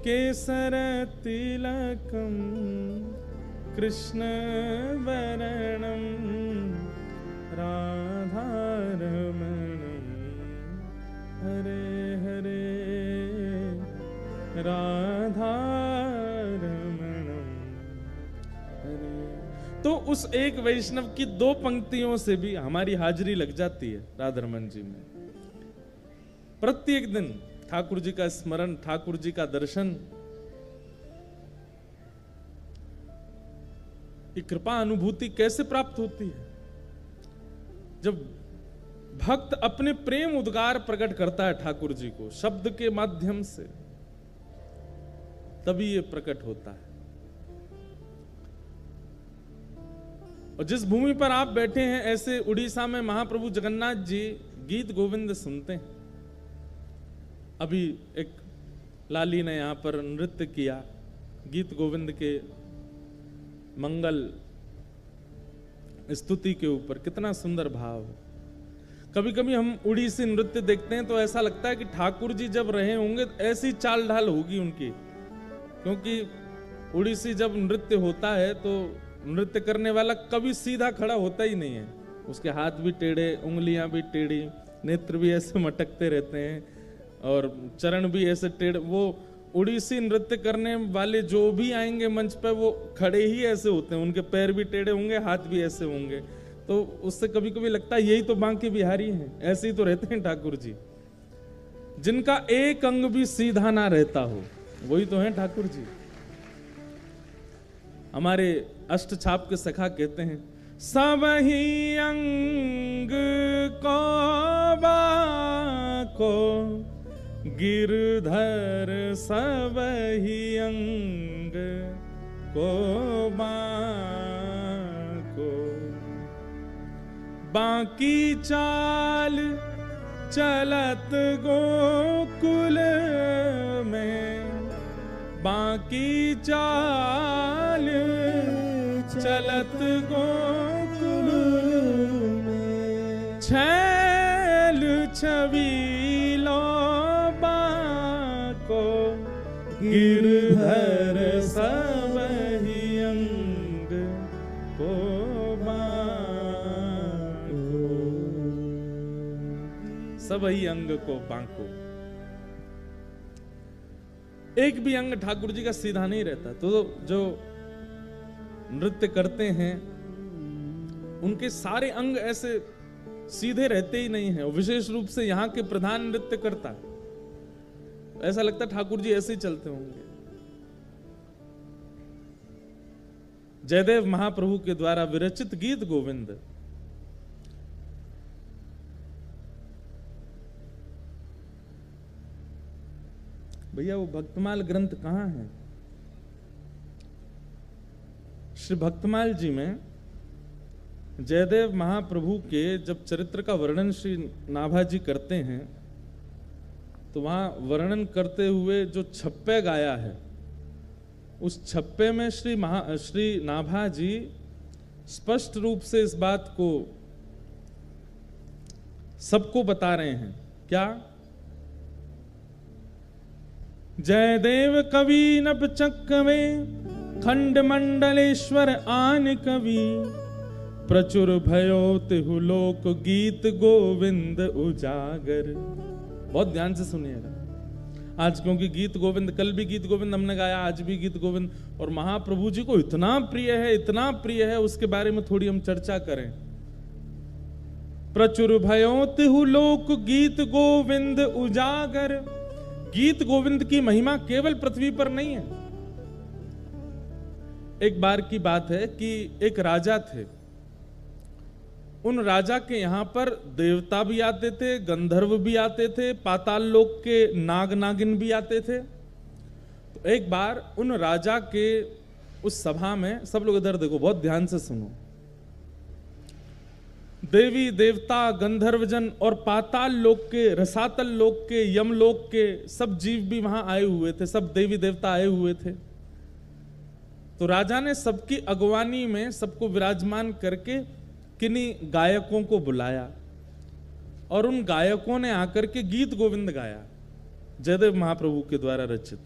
केसर तिलकम कृष्ण वरणम राधा रमणम हरे हरे राधा रमणम हरे। तो उस एक वैष्णव की 2 पंक्तियों से भी हमारी हाजिरी लग जाती है राधा रमण जी में। प्रत्येक दिन ठाकुर जी का स्मरण, ठाकुर जी का दर्शन, ये कृपा अनुभूति कैसे प्राप्त होती है? जब भक्त अपने प्रेम उद्गार प्रकट करता है ठाकुर जी को शब्द के माध्यम से, तभी ये प्रकट होता है। और जिस भूमि पर आप बैठे हैं, ऐसे उड़ीसा में महाप्रभु जगन्नाथ जी गीत गोविंद सुनते हैं। अभी एक लाली ने यहां पर नृत्य किया गीत गोविंद के मंगल स्तुति के ऊपर, कितना सुंदर भाव है। कभी कभी हम उड़ीसी नृत्य देखते हैं तो ऐसा लगता है कि ठाकुर जी जब रहे होंगे तो ऐसी चाल ढाल होगी उनकी, क्योंकि उड़ीसी जब नृत्य होता है तो नृत्य करने वाला कभी सीधा खड़ा होता ही नहीं है। उसके हाथ भी टेढ़े, उंगलियां भी टेढ़ी, नेत्र भी ऐसे मटकते रहते हैं और चरण भी ऐसे टेढ़े। वो उड़ीसी नृत्य करने वाले जो भी आएंगे मंच पर, वो खड़े ही ऐसे होते हैं, उनके पैर भी टेढ़े होंगे, हाथ भी ऐसे होंगे। तो उससे कभी कभी लगता है यही तो बांके बिहारी हैं। ऐसे ही तो रहते हैं ठाकुर जी, जिनका एक अंग भी सीधा ना रहता हो, वही तो है ठाकुर जी। हमारे अष्ट छाप के सखा कहते हैं, सब ही अंग को बाको गिरधर, सब ही अंग को बाको, बाकी चाल चलत गोकुल में, बाकी चाल चलत गोकुल में, छैल छबीलो बाको गिरधर, सब ही अंग को बाको, सब ही अंग को बाको। एक भी अंग ठाकुर जी का सीधा नहीं रहता। तो जो नृत्य करते हैं उनके सारे अंग ऐसे सीधे रहते ही नहीं हैं। विशेष रूप से यहाँ के प्रधान नृत्य करता, ऐसा लगता ठाकुर जी ऐसे ही चलते होंगे। जयदेव महाप्रभु के द्वारा विरचित गीत गोविंद, भैया वो भक्तमाल ग्रंथ कहां है? श्री भक्तमाल जी में जयदेव महाप्रभु के जब चरित्र का वर्णन श्री नाभा जी करते हैं, तो वहां वर्णन करते हुए जो छप्पे गाया है, उस छप्पे में श्री नाभा जी स्पष्ट रूप से इस बात को सबको बता रहे हैं। क्या? जयदेव कवि नभ चक्कवे खंड मंडलेश्वर आन कवि, प्रचुर भयो तिहु लोक गीत गोविंद उजागर। बहुत ध्यान से सुनिएगा। आज क्योंकि गीत गोविंद, कल भी गीत गोविंद हमने गाया, आज भी गीत गोविंद, और महाप्रभु जी को इतना प्रिय है, इतना प्रिय है, उसके बारे में थोड़ी हम चर्चा करें। प्रचुर भयो तिहु लोक गीत गोविंद उजागर। गीत गोविंद की महिमा केवल पृथ्वी पर नहीं है। एक बार की बात है कि एक राजा थे, उन राजा के यहां पर देवता भी आते थे, गंधर्व भी आते थे, पाताल लोक के नाग नागिन भी आते थे। तो एक बार उन राजा के उस सभा में, सब लोग इधर देखो, बहुत ध्यान से सुनो, देवी देवता गंधर्वजन और पाताल लोक के, रसातल लोक के, यम लोक के सब जीव भी वहां आए हुए थे, सब देवी देवता आए हुए थे। तो राजा ने सबकी अगवानी में सबको विराजमान करके किन्हीं गायकों को बुलाया और उन गायकों ने आकर के गीत गोविंद गाया, जयदेव महाप्रभु के द्वारा रचित।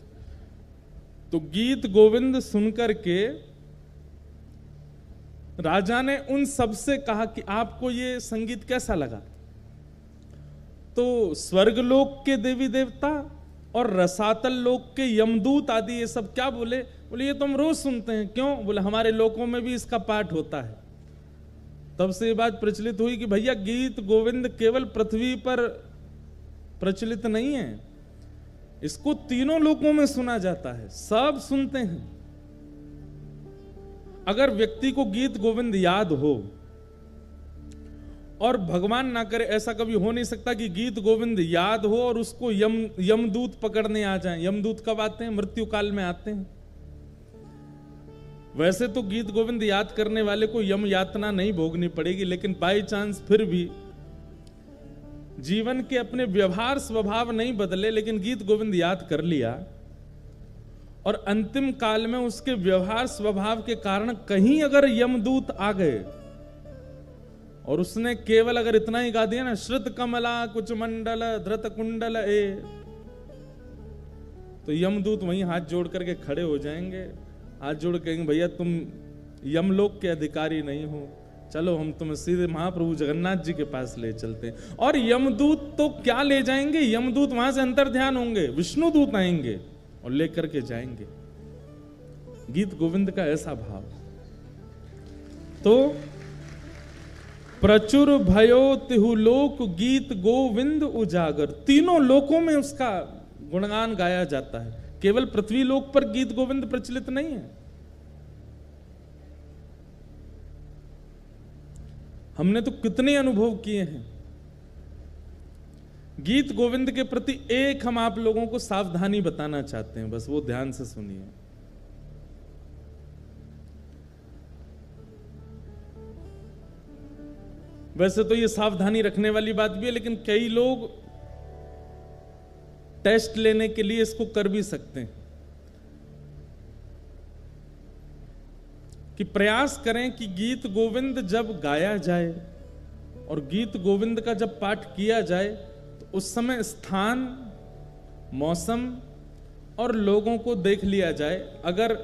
तो गीत गोविंद सुनकर के राजा ने उन सब से कहा कि आपको ये संगीत कैसा लगा? तो स्वर्गलोक के देवी देवता और रसातल लोक के यमदूत आदि ये सब क्या बोले? बोले ये तो हम रोज सुनते हैं। क्यों? बोले हमारे लोकों में भी इसका पाठ होता है। तब से ये बात प्रचलित हुई कि भैया गीत गोविंद केवल पृथ्वी पर प्रचलित नहीं है, इसको तीनों लोकों में सुना जाता है, सब सुनते हैं। अगर व्यक्ति को गीत गोविंद याद हो, और भगवान ना करे ऐसा कभी हो नहीं सकता कि गीत गोविंद याद हो और उसको यमदूत पकड़ने आ जाएं। यमदूत कब आते हैं? मृत्यु काल में आते हैं। वैसे तो गीत गोविंद याद करने वाले को यम यातना नहीं भोगनी पड़ेगी, लेकिन बाई चांस फिर भी जीवन के अपने व्यवहार स्वभाव नहीं बदले, लेकिन गीत गोविंद याद कर लिया और अंतिम काल में उसके व्यवहार स्वभाव के कारण कहीं अगर यमदूत आ गए और उसने केवल अगर इतना ही गा दिया ना, श्रुत कमला कुछ मंडल धृत कुंडल ए, तो यमदूत वहीं हाथ जोड़ करके खड़े हो जाएंगे, हाथ जोड़ कहेंगे भैया तुम यमलोक के अधिकारी नहीं हो, चलो हम तुम्हें सीधे महाप्रभु जगन्नाथ जी के पास ले चलते हैं। और यमदूत तो क्या ले जाएंगे, यमदूत वहां से अंतर ध्यान होंगे, विष्णु दूत आएंगे और लेकर के जाएंगे। गीत गोविंद का ऐसा भाव। तो प्रचुर भयो तिहु लोक गीत गोविंद उजागर, तीनों लोकों में उसका गुणगान गाया जाता है, केवल पृथ्वी लोक पर गीत गोविंद प्रचलित नहीं है। हमने तो कितने अनुभव किए हैं। गीत गोविंद के प्रति एक हम आप लोगों को सावधानी बताना चाहते हैं, बस वो ध्यान से सुनिए। वैसे तो ये सावधानी रखने वाली बात भी है, लेकिन कई लोग टेस्ट लेने के लिए इसको कर भी सकते हैं कि प्रयास करें कि गीत गोविंद जब गाया जाए और गीत गोविंद का जब पाठ किया जाए तो उस समय स्थान, मौसम और लोगों को देख लिया जाए। अगर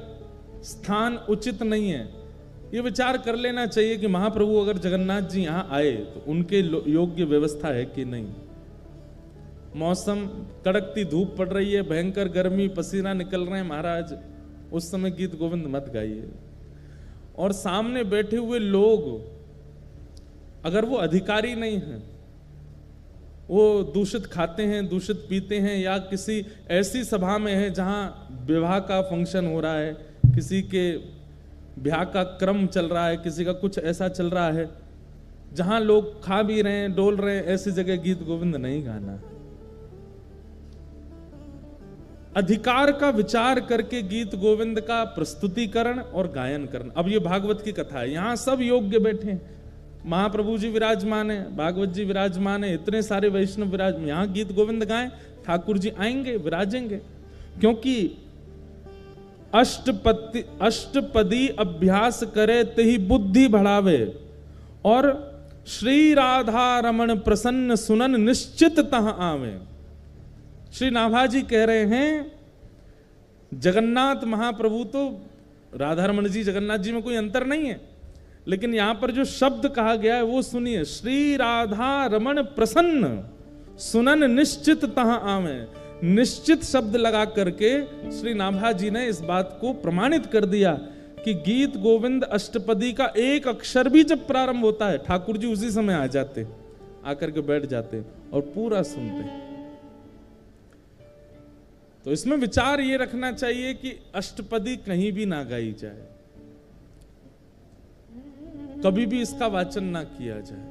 स्थान उचित नहीं है, ये विचार कर लेना चाहिए कि महाप्रभु अगर जगन्नाथ जी यहां आए तो उनके योग्य व्यवस्था है कि नहीं। मौसम, कड़कती धूप पड़ रही है, भयंकर गर्मी, पसीना निकल रहे हैं महाराज, उस समय गीत गोविंद मत गाइए। और सामने बैठे हुए लोग अगर वो अधिकारी नहीं हैं, वो दूषित खाते हैं, दूषित पीते हैं, या किसी ऐसी सभा में है जहां विवाह का फंक्शन हो रहा है, किसी के ब्याह का क्रम चल रहा है, किसी का कुछ ऐसा चल रहा है जहां लोग खा भी रहे हैं, डोल रहे हैं, ऐसी जगह गीत गोविंद नहीं गाना। अधिकार का विचार करके गीत गोविंद का प्रस्तुतिकरण और गायन करना। अब ये भागवत की कथा है, यहां सब योग्य बैठे हैं, महाप्रभु जी विराजमान है, भागवत जी विराजमान है, इतने सारे वैष्णव विराजमान, यहां गीत गोविंद गाएं, ठाकुर जी आएंगे, विराजेंगे। क्योंकि अष्टपदी अभ्यास करे तही बुद्धि बढ़ावे, और श्री राधा रमण प्रसन्न सुनन निश्चित तह आवे। श्री नाभाजी कह रहे हैं जगन्नाथ महाप्रभु तो राधा रमण जी जगन्नाथ जी में कोई अंतर नहीं है, लेकिन यहां पर जो शब्द कहा गया है वो सुनिए, श्री राधा रमण प्रसन्न सुनन निश्चित तह आवे। निश्चित शब्द लगा करके श्री नाभा जी ने इस बात को प्रमाणित कर दिया कि गीत गोविंद अष्टपदी का एक अक्षर भी जब प्रारंभ होता है, ठाकुर जी उसी समय आ जाते, आकर के बैठ जाते और पूरा सुनते। तो इसमें विचार ये रखना चाहिए कि अष्टपदी कहीं भी ना गाई जाए, कभी भी इसका वाचन ना किया जाए।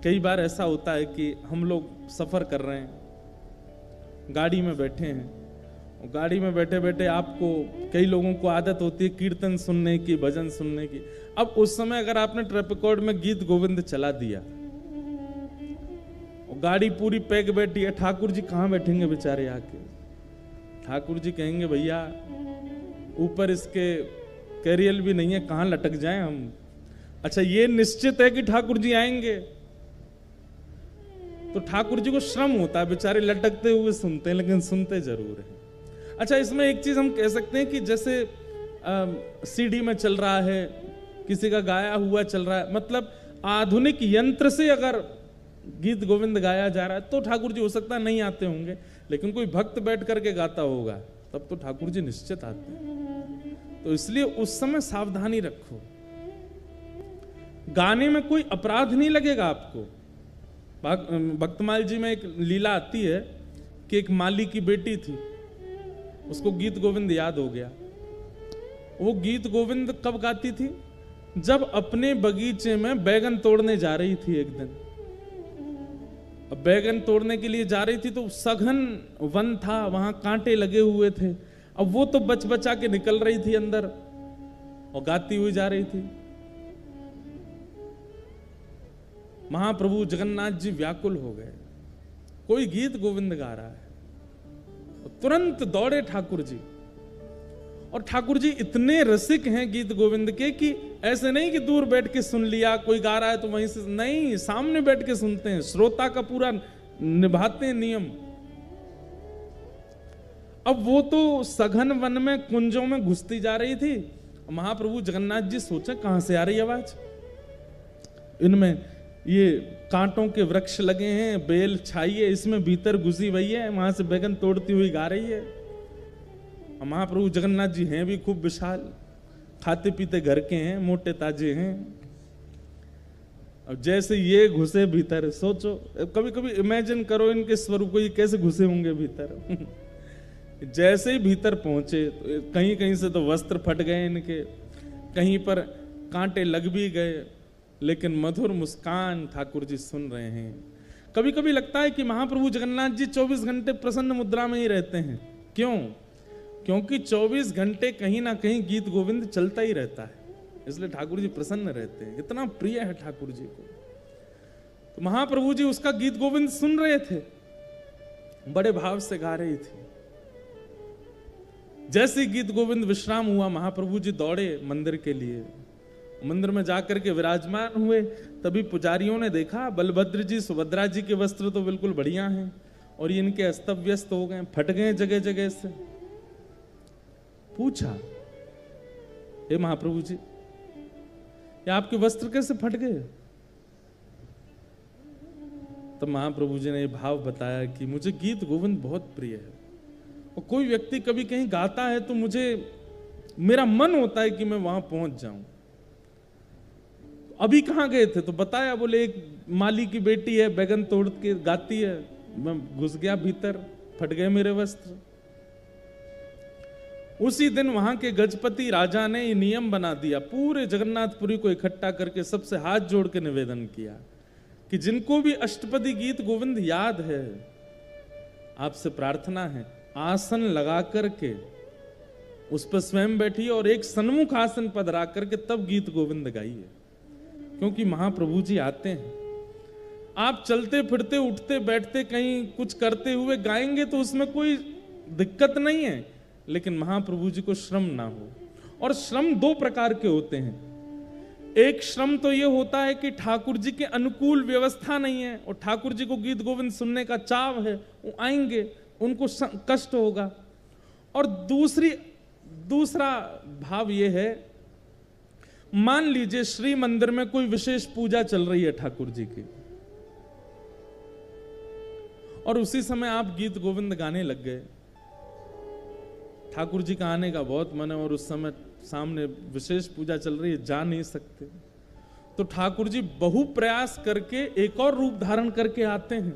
कई बार ऐसा होता है कि हम लोग सफर कर रहे हैं, गाड़ी में बैठे हैं, और गाड़ी में बैठे बैठे आपको, कई लोगों को आदत होती है कीर्तन सुनने की, भजन सुनने की। अब उस समय अगर आपने ट्रैप रिकॉर्ड में गीत गोविंद चला दिया और गाड़ी पूरी पैक बैठी है, ठाकुर जी कहाँ बैठेंगे बेचारे आके? ठाकुर जी कहेंगे भैया ऊपर इसके कैरियल भी नहीं है, कहाँ लटक जाएं हम। अच्छा, ये निश्चित है कि ठाकुर जी आएंगे, तो ठाकुर जी को श्रम होता है, बेचारे लटकते हुए सुनते हैं, लेकिन सुनते जरूर हैं। अच्छा, इसमें एक चीज हम कह सकते हैं कि जैसे सीडी में चल रहा है, किसी का गाया हुआ चल रहा है, मतलब आधुनिक यंत्र से अगर गीत गोविंद गाया जा रहा है तो ठाकुर जी हो सकता है नहीं आते होंगे, लेकिन कोई भक्त बैठ करके गाता होगा तब तो ठाकुर जी निश्चित आते हैं। तो इसलिए उस समय सावधानी रखो, गाने में कोई अपराध नहीं लगेगा आपको। भक्तमाल जी में एक लीला आती है कि एक माली की बेटी थी, उसको गीत गोविंद याद हो गया। वो गीत गोविंद कब गाती थी? जब अपने बगीचे में बैगन तोड़ने जा रही थी एक दिन। अब बैगन तोड़ने के लिए जा रही थी तो सघन वन था, वहां कांटे लगे हुए थे। अब वो तो बच बचा के निकल रही थी अंदर और गाती हुई जा रही थी। महाप्रभु जगन्नाथ जी व्याकुल हो गए, कोई गीत गोविंद गा रहा है। तुरंत दौड़े ठाकुर जी, और ठाकुर जी इतने रसिक हैं गीत गोविंद के कि ऐसे नहीं कि दूर बैठ के सुन लिया, कोई गा रहा है तो वहीं से नहीं, सामने बैठ के सुनते हैं, श्रोता का पूरा निभाते हैं नियम। अब वो तो सघन वन में कुंजों में घुसती जा रही थी। महाप्रभु जगन्नाथ जी सोचे कहां से आ रही आवाज, इनमें ये कांटों के वृक्ष लगे हैं, बेल छाई है, इसमें भीतर घुसी हुई है, वहां से बैगन तोड़ती हुई गा रही है। महाप्रभु जगन्नाथ जी हैं भी खूब विशाल, खाते पीते घर के हैं, मोटे ताजे हैं। अब जैसे ये घुसे भीतर, सोचो कभी कभी इमेजिन करो इनके स्वरूप को, ये कैसे घुसे होंगे भीतर। जैसे ही भीतर पहुंचे तो कहीं कहीं से तो वस्त्र फट गए इनके, कहीं पर कांटे लग भी गए, लेकिन मधुर मुस्कान ठाकुर जी सुन रहे हैं। कभी कभी लगता है कि महाप्रभु जगन्नाथ जी 24 घंटे प्रसन्न मुद्रा में ही रहते हैं। क्यों? क्योंकि 24 घंटे कहीं ना कहीं गीत गोविंद चलता ही रहता है, इसलिए ठाकुर जी प्रसन्न रहते हैं, इतना प्रिय है ठाकुर जी को। तो महाप्रभु जी उसका गीत गोविंद सुन रहे थे, बड़े भाव से गा रही थी। जैसे गीत गोविंद विश्राम हुआ, महाप्रभु जी दौड़े मंदिर के लिए। मंदिर में जाकर के विराजमान हुए, तभी पुजारियों ने देखा बलभद्र जी सुभद्रा जी के वस्त्र तो बिल्कुल बढ़िया हैं और ये इनके अस्त व्यस्त हो गए, फट गए जगह जगह से। पूछा, हे महाप्रभु जी, ये आपके वस्त्र कैसे फट गए? तब महाप्रभु जी ने ये भाव बताया कि मुझे गीत गोविंद बहुत प्रिय है, और कोई व्यक्ति कभी कहीं गाता है तो मुझे, मेरा मन होता है कि मैं वहां पहुंच जाऊं। अभी कहां गए थे? तो बताया, बोले एक माली की बेटी है, बैगन तोड़ के गाती है, मैं घुस गया भीतर, फट गए मेरे वस्त्र। उसी दिन वहां के गजपति राजा ने ये नियम बना दिया, पूरे जगन्नाथपुरी को इकट्ठा करके सबसे हाथ जोड़ के निवेदन किया कि जिनको भी अष्टपदी गीत गोविंद याद है, आपसे प्रार्थना है आसन लगा करके उस पर स्वयं बैठिए और एक सन्मुख आसन पधरा करके तब गीत गोविंद गाइए, क्योंकि महाप्रभु जी आते हैं। आप चलते फिरते उठते बैठते कहीं कुछ करते हुए गाएंगे तो उसमें कोई दिक्कत नहीं है, लेकिन महाप्रभु जी को श्रम ना हो। और श्रम दो प्रकार के होते हैं। एक श्रम तो ये होता है कि ठाकुर जी के अनुकूल व्यवस्था नहीं है और ठाकुर जी को गीत गोविंद सुनने का चाव है, वो आएंगे, उनको कष्ट होगा। और दूसरा भाव ये है, मान लीजिए श्री मंदिर में कोई विशेष पूजा चल रही है ठाकुर जी की, और उसी समय आप गीत गोविंद गाने लग गए। ठाकुर जी का आने का बहुत मन है और उस समय सामने विशेष पूजा चल रही है, जा नहीं सकते, तो ठाकुर जी बहु प्रयास करके एक और रूप धारण करके आते हैं।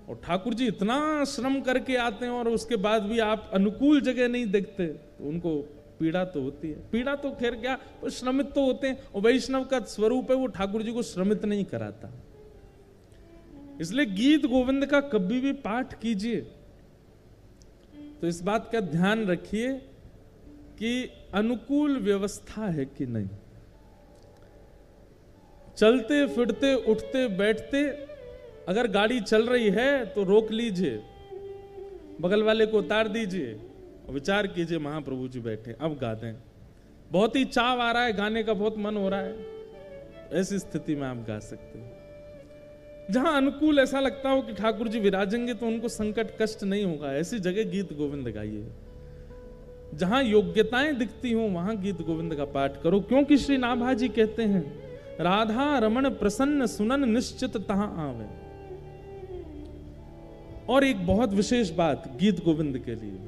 और ठाकुर जी इतना श्रम करके आते हैं और उसके बाद भी आप अनुकूल जगह नहीं देखते, तो उनको पीड़ा तो होती है। पीड़ा तो खैर क्या, वो श्रमित तो होते हैं, और वैष्णव का स्वरूप है वो ठाकुर जी को श्रमित नहीं कराता। इसलिए गीत गोविंद का कभी भी पाठ कीजिए तो इस बात का ध्यान रखिए कि अनुकूल व्यवस्था है कि नहीं। चलते फिरते उठते बैठते अगर गाड़ी चल रही है तो रोक लीजिए, बगल वाले को उतार दीजिए और विचार कीजिए महाप्रभु जी बैठे, अब गा दें। बहुत ही चाव आ रहा है, गाने का बहुत मन हो रहा है, ऐसी स्थिति में आप गा सकते हो। जहां अनुकूल ऐसा लगता हो कि ठाकुर जी विराजेंगे तो उनको संकट कष्ट नहीं होगा, ऐसी जगह गीत गोविंद गाइए। जहां योग्यताएं दिखती हो वहां गीत गोविंद का पाठ करो, क्योंकि श्री नाभा जी कहते हैं राधा रमण प्रसन्न सुनन निश्चित तहां आवे। और एक बहुत विशेष बात गीत गोविंद के लिए,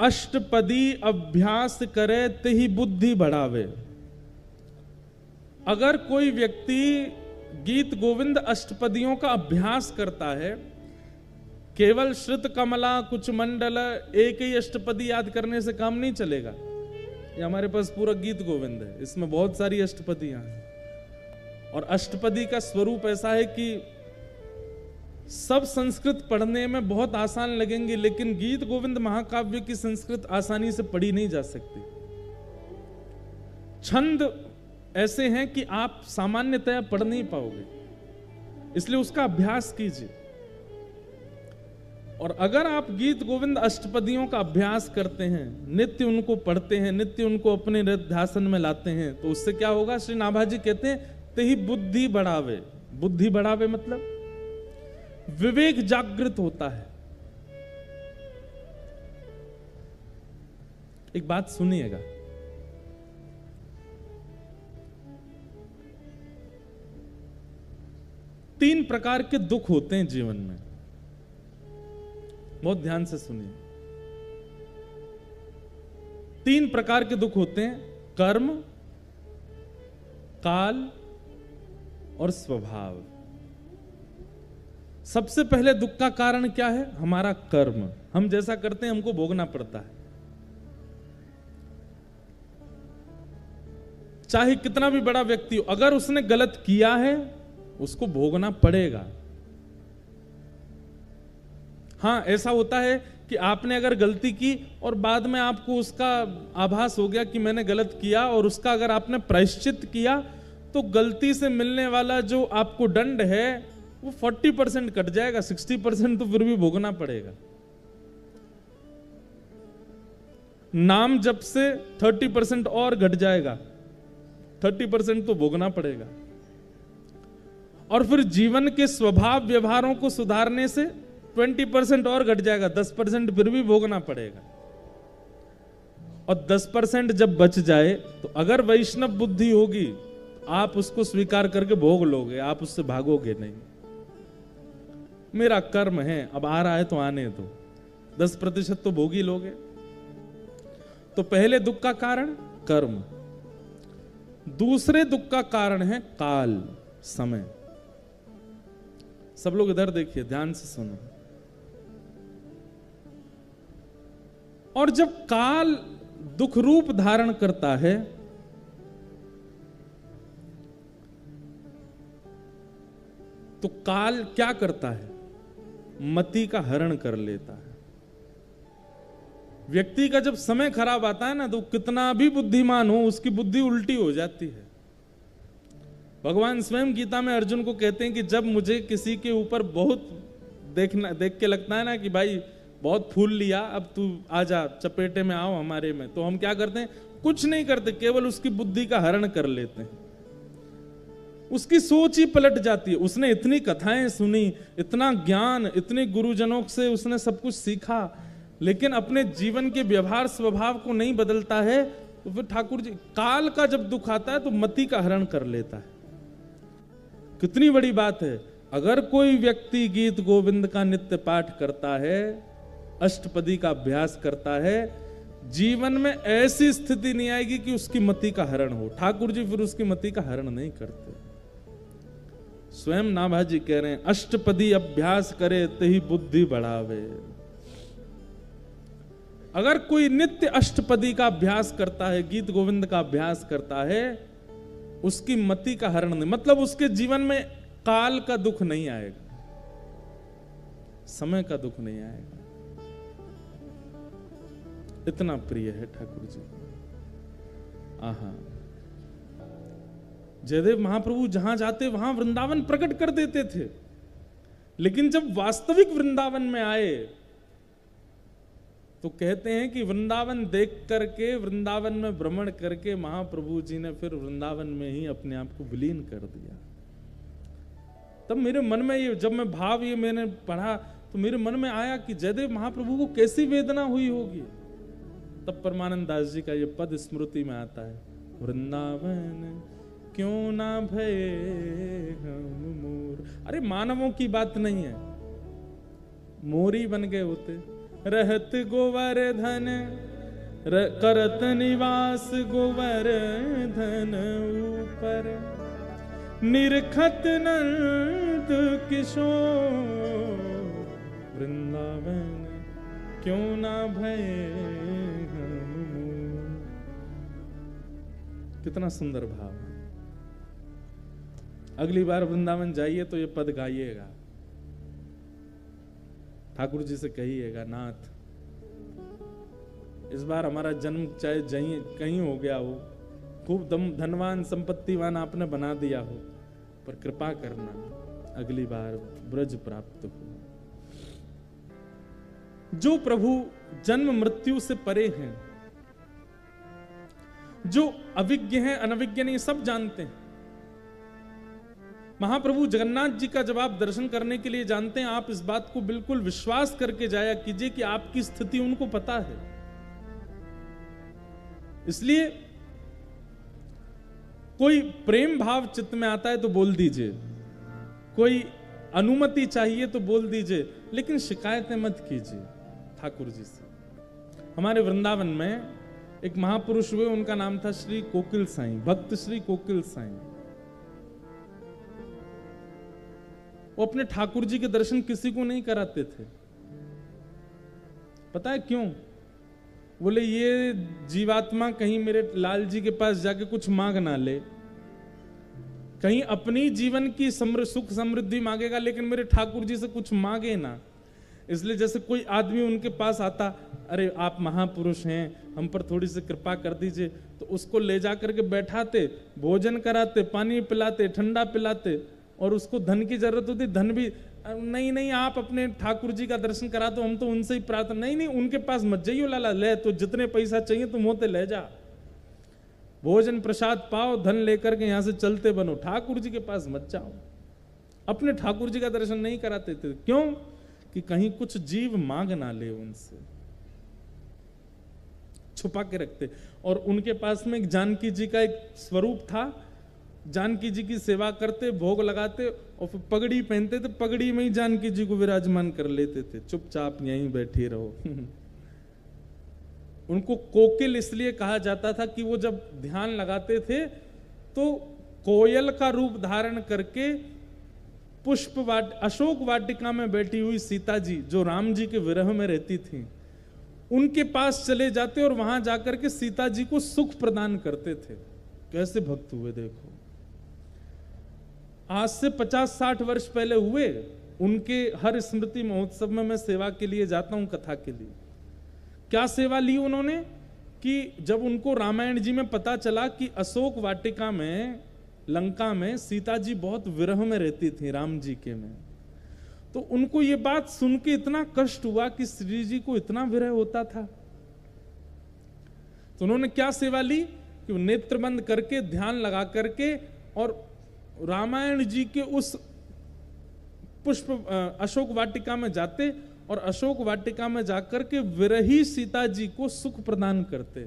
अष्टपदी अभ्यास करे ते ही बुद्धि बढ़ावे। अगर कोई व्यक्ति गीत गोविंद अष्टपदियों का अभ्यास करता है, केवल श्रुत कमला कुछ मंडल एक ही अष्टपदी याद करने से काम नहीं चलेगा। ये हमारे पास पूरा गीत गोविंद है, इसमें बहुत सारी अष्टपदियां हैं और अष्टपदी का स्वरूप ऐसा है कि सब संस्कृत पढ़ने में बहुत आसान लगेंगे, लेकिन गीत गोविंद महाकाव्य की संस्कृत आसानी से पढ़ी नहीं जा सकती। छंद ऐसे हैं कि आप सामान्यतया पढ़ नहीं पाओगे, इसलिए उसका अभ्यास कीजिए। और अगर आप गीत गोविंद अष्टपदियों का अभ्यास करते हैं, नित्य उनको पढ़ते हैं, नित्य उनको अपने ध्यान में लाते हैं, तो उससे क्या होगा? श्री नाभा जी कहते हैं ते ही बुद्धि बढ़ावे। बुद्धि बढ़ावे मतलब विवेक जागृत होता है। एक बात सुनिएगा, तीन प्रकार के दुख होते हैं जीवन में, बहुत ध्यान से सुनिए। तीन प्रकार के दुख होते हैं, कर्म, काल और स्वभाव। सबसे पहले दुख का कारण क्या है? हमारा कर्म। हम जैसा करते हैं हमको भोगना पड़ता है, चाहे कितना भी बड़ा व्यक्ति हो, अगर उसने गलत किया है उसको भोगना पड़ेगा। हां, ऐसा होता है कि आपने अगर गलती की और बाद में आपको उसका आभास हो गया कि मैंने गलत किया, और उसका अगर आपने प्रायश्चित किया तो गलती से मिलने वाला जो आपको दंड है वो 40% कट जाएगा, 60% तो फिर भी भोगना पड़ेगा। नाम जप से 30% और घट जाएगा, 30% तो भोगना पड़ेगा। और फिर जीवन के स्वभाव व्यवहारों को सुधारने से 20% और घट जाएगा, 10% फिर भी भोगना पड़ेगा। और 10% जब बच जाए तो अगर वैष्णव बुद्धि होगी आप उसको स्वीकार करके भोग लोगे, आप उससे भागोगे नहीं। मेरा कर्म है, अब आ रहा है तो आने दो, 10% तो भोग ही लोगे। तो पहले दुख का कारण कर्म, दूसरे दुख का कारण है काल, समय। सब लोग इधर देखिए, ध्यान से सुनो। और जब काल दुख रूप धारण करता है तो काल क्या करता है? मति का हरण कर लेता है। व्यक्ति का जब समय खराब आता है ना, तो कितना भी बुद्धिमान हो उसकी बुद्धि उल्टी हो जाती है। भगवान स्वयं गीता में अर्जुन को कहते हैं कि जब मुझे किसी के ऊपर बहुत देख के लगता है ना कि भाई बहुत फूल लिया, अब तू आजा, चपेटे में आओ हमारे में, तो हम क्या करते हैं? कुछ नहीं करते, केवल उसकी बुद्धि का हरण कर लेते हैं। उसकी सोच ही पलट जाती है। उसने इतनी कथाएं सुनी, इतना ज्ञान, इतने गुरुजनों से उसने सब कुछ सीखा, लेकिन अपने जीवन के व्यवहार स्वभाव को नहीं बदलता है, तो फिर ठाकुर जी काल का जब दुख आता है तो मति का हरण कर लेता है। कितनी बड़ी बात है अगर कोई व्यक्ति गीत गोविंद का नित्य पाठ करता है, अष्टपदी का अभ्यास करता है, जीवन में ऐसी स्थिति नहीं आएगी कि उसकी मति का हरण हो। ठाकुर जी फिर उसकी मति का हरण नहीं करते। स्वयं नाभाजी कह रहे हैं, अष्टपदी अभ्यास करे तही बुद्धि बढ़ावे। अगर कोई नित्य अष्टपदी का अभ्यास करता है, गीत गोविंद का अभ्यास करता है, उसकी मति का हरण नहीं, मतलब उसके जीवन में काल का दुख नहीं आएगा, समय का दुख नहीं आएगा। इतना प्रिय है ठाकुर जी। आहा, जयदेव महाप्रभु जहां जाते वहां वृंदावन प्रकट कर देते थे, लेकिन जब वास्तविक वृंदावन में आए तो कहते हैं कि वृंदावन देख करके, वृंदावन में भ्रमण करके महाप्रभु जी ने फिर वृंदावन में ही अपने आप को विलीन कर दिया। तब मेरे मन में ये, जब मैं भाव ये मैंने पढ़ा तो मेरे मन में आया कि जयदेव महाप्रभु को कैसी वेदना हुई होगी। तब परमानंद दास जी का ये पद स्मृति में आता है, वृंदावन क्यों ना भये हम मोर। अरे मानवों की बात नहीं है, मोरी बन गए होते, रहत गोवर्धन करत निवास गोवर्धन ऊपर, निरखत नंद किशोर, वृंदावन क्यों ना भये हम मोर। कितना सुंदर भाव है। अगली बार वृंदावन जाइए तो ये पद गाइएगा, ठाकुर जी से कहिएगा, नाथ इस बार हमारा जन्म चाहे कहीं हो गया हो, खूब धनवान संपत्तिवान आपने बना दिया हो, पर कृपा करना अगली बार ब्रज प्राप्त हो। जो प्रभु जन्म मृत्यु से परे हैं, जो अविज्ञ हैं, अनविज्ञ नहीं, सब जानते हैं। महाप्रभु जगन्नाथ जी का जब आप दर्शन करने के लिए जानते हैं, आप इस बात को बिल्कुल विश्वास करके जाया कीजिए कि आपकी स्थिति उनको पता है। इसलिए कोई प्रेम भाव चित्त में आता है तो बोल दीजिए, कोई अनुमति चाहिए तो बोल दीजिए, लेकिन शिकायतें मत कीजिए ठाकुर जी से। हमारे वृंदावन में एक महापुरुष हुए, उनका नाम था श्री कोकिल साईं, भक्त श्री कोकिल साईं। वो अपने ठाकुर जी के दर्शन किसी को नहीं कराते थे। पता है क्यों? बोले ये जीवात्मा कहीं मेरे लाल जी के पास जाके कुछ मांग ना ले, कहीं अपनी जीवन की सुख समृद्धि मांगेगा, लेकिन मेरे ठाकुर जी से कुछ मांगे ना। इसलिए जैसे कोई आदमी उनके पास आता, अरे आप महापुरुष हैं, हम पर थोड़ी सी कृपा कर दीजिए, तो उसको ले जा करके बैठाते, भोजन कराते, पानी पिलाते, ठंडा पिलाते, और उसको धन की जरूरत होती, धन भी नहीं आप अपने ठाकुर जी का दर्शन करा दो, हम तो उनसे ही प्रार्थना। नहीं उनके पास मत जाइयो लाला, ले तो जितने पैसा चाहिए तुम होते ले जा, भोजन प्रसाद पाओ, धन लेकर के यहां से चलते बनो, ठाकुर जी के पास मत जाओ। अपने ठाकुर जी का दर्शन नहीं कराते थे। क्यों? कि कहीं कुछ जीव मांग ना ले उनसे, छुपा के रखते। और उनके पास में एक जानकी जी का एक स्वरूप था, जानकी जी की सेवा करते, भोग लगाते, और फिर पगड़ी पहनते थे, पगड़ी में ही जानकी जी को विराजमान कर लेते थे, चुपचाप यहीं बैठे रहो। उनको कोकिल इसलिए कहा जाता था कि वो जब ध्यान लगाते थे तो कोयल का रूप धारण करके अशोक वाटिका में बैठी हुई सीता जी, जो राम जी के विरह में रहती थी, उनके पास चले जाते और वहां जाकर के सीता जी को सुख प्रदान करते थे। कैसे भक्त हुए देखो। आज से 50-60 वर्ष पहले हुए। उनके हर स्मृति महोत्सव में मैं सेवा के लिए जाता हूं, कथा के लिए। क्या सेवा ली उन्होंने कि जब उनको रामायण जी में पता चला कि अशोक वाटिका में, लंका में सीता जी बहुत विरह में रहती थी राम जी के में, तो उनको ये बात सुन के इतना कष्ट हुआ कि श्री जी को इतना विरह होता था। तो उन्होंने क्या सेवा ली कि वो नेत्र बंद करके ध्यान लगा करके और रामायण जी के उस पुष्प अशोक वाटिका में जाते और अशोक वाटिका में जाकर के विरही सीता जी को सुख प्रदान करते।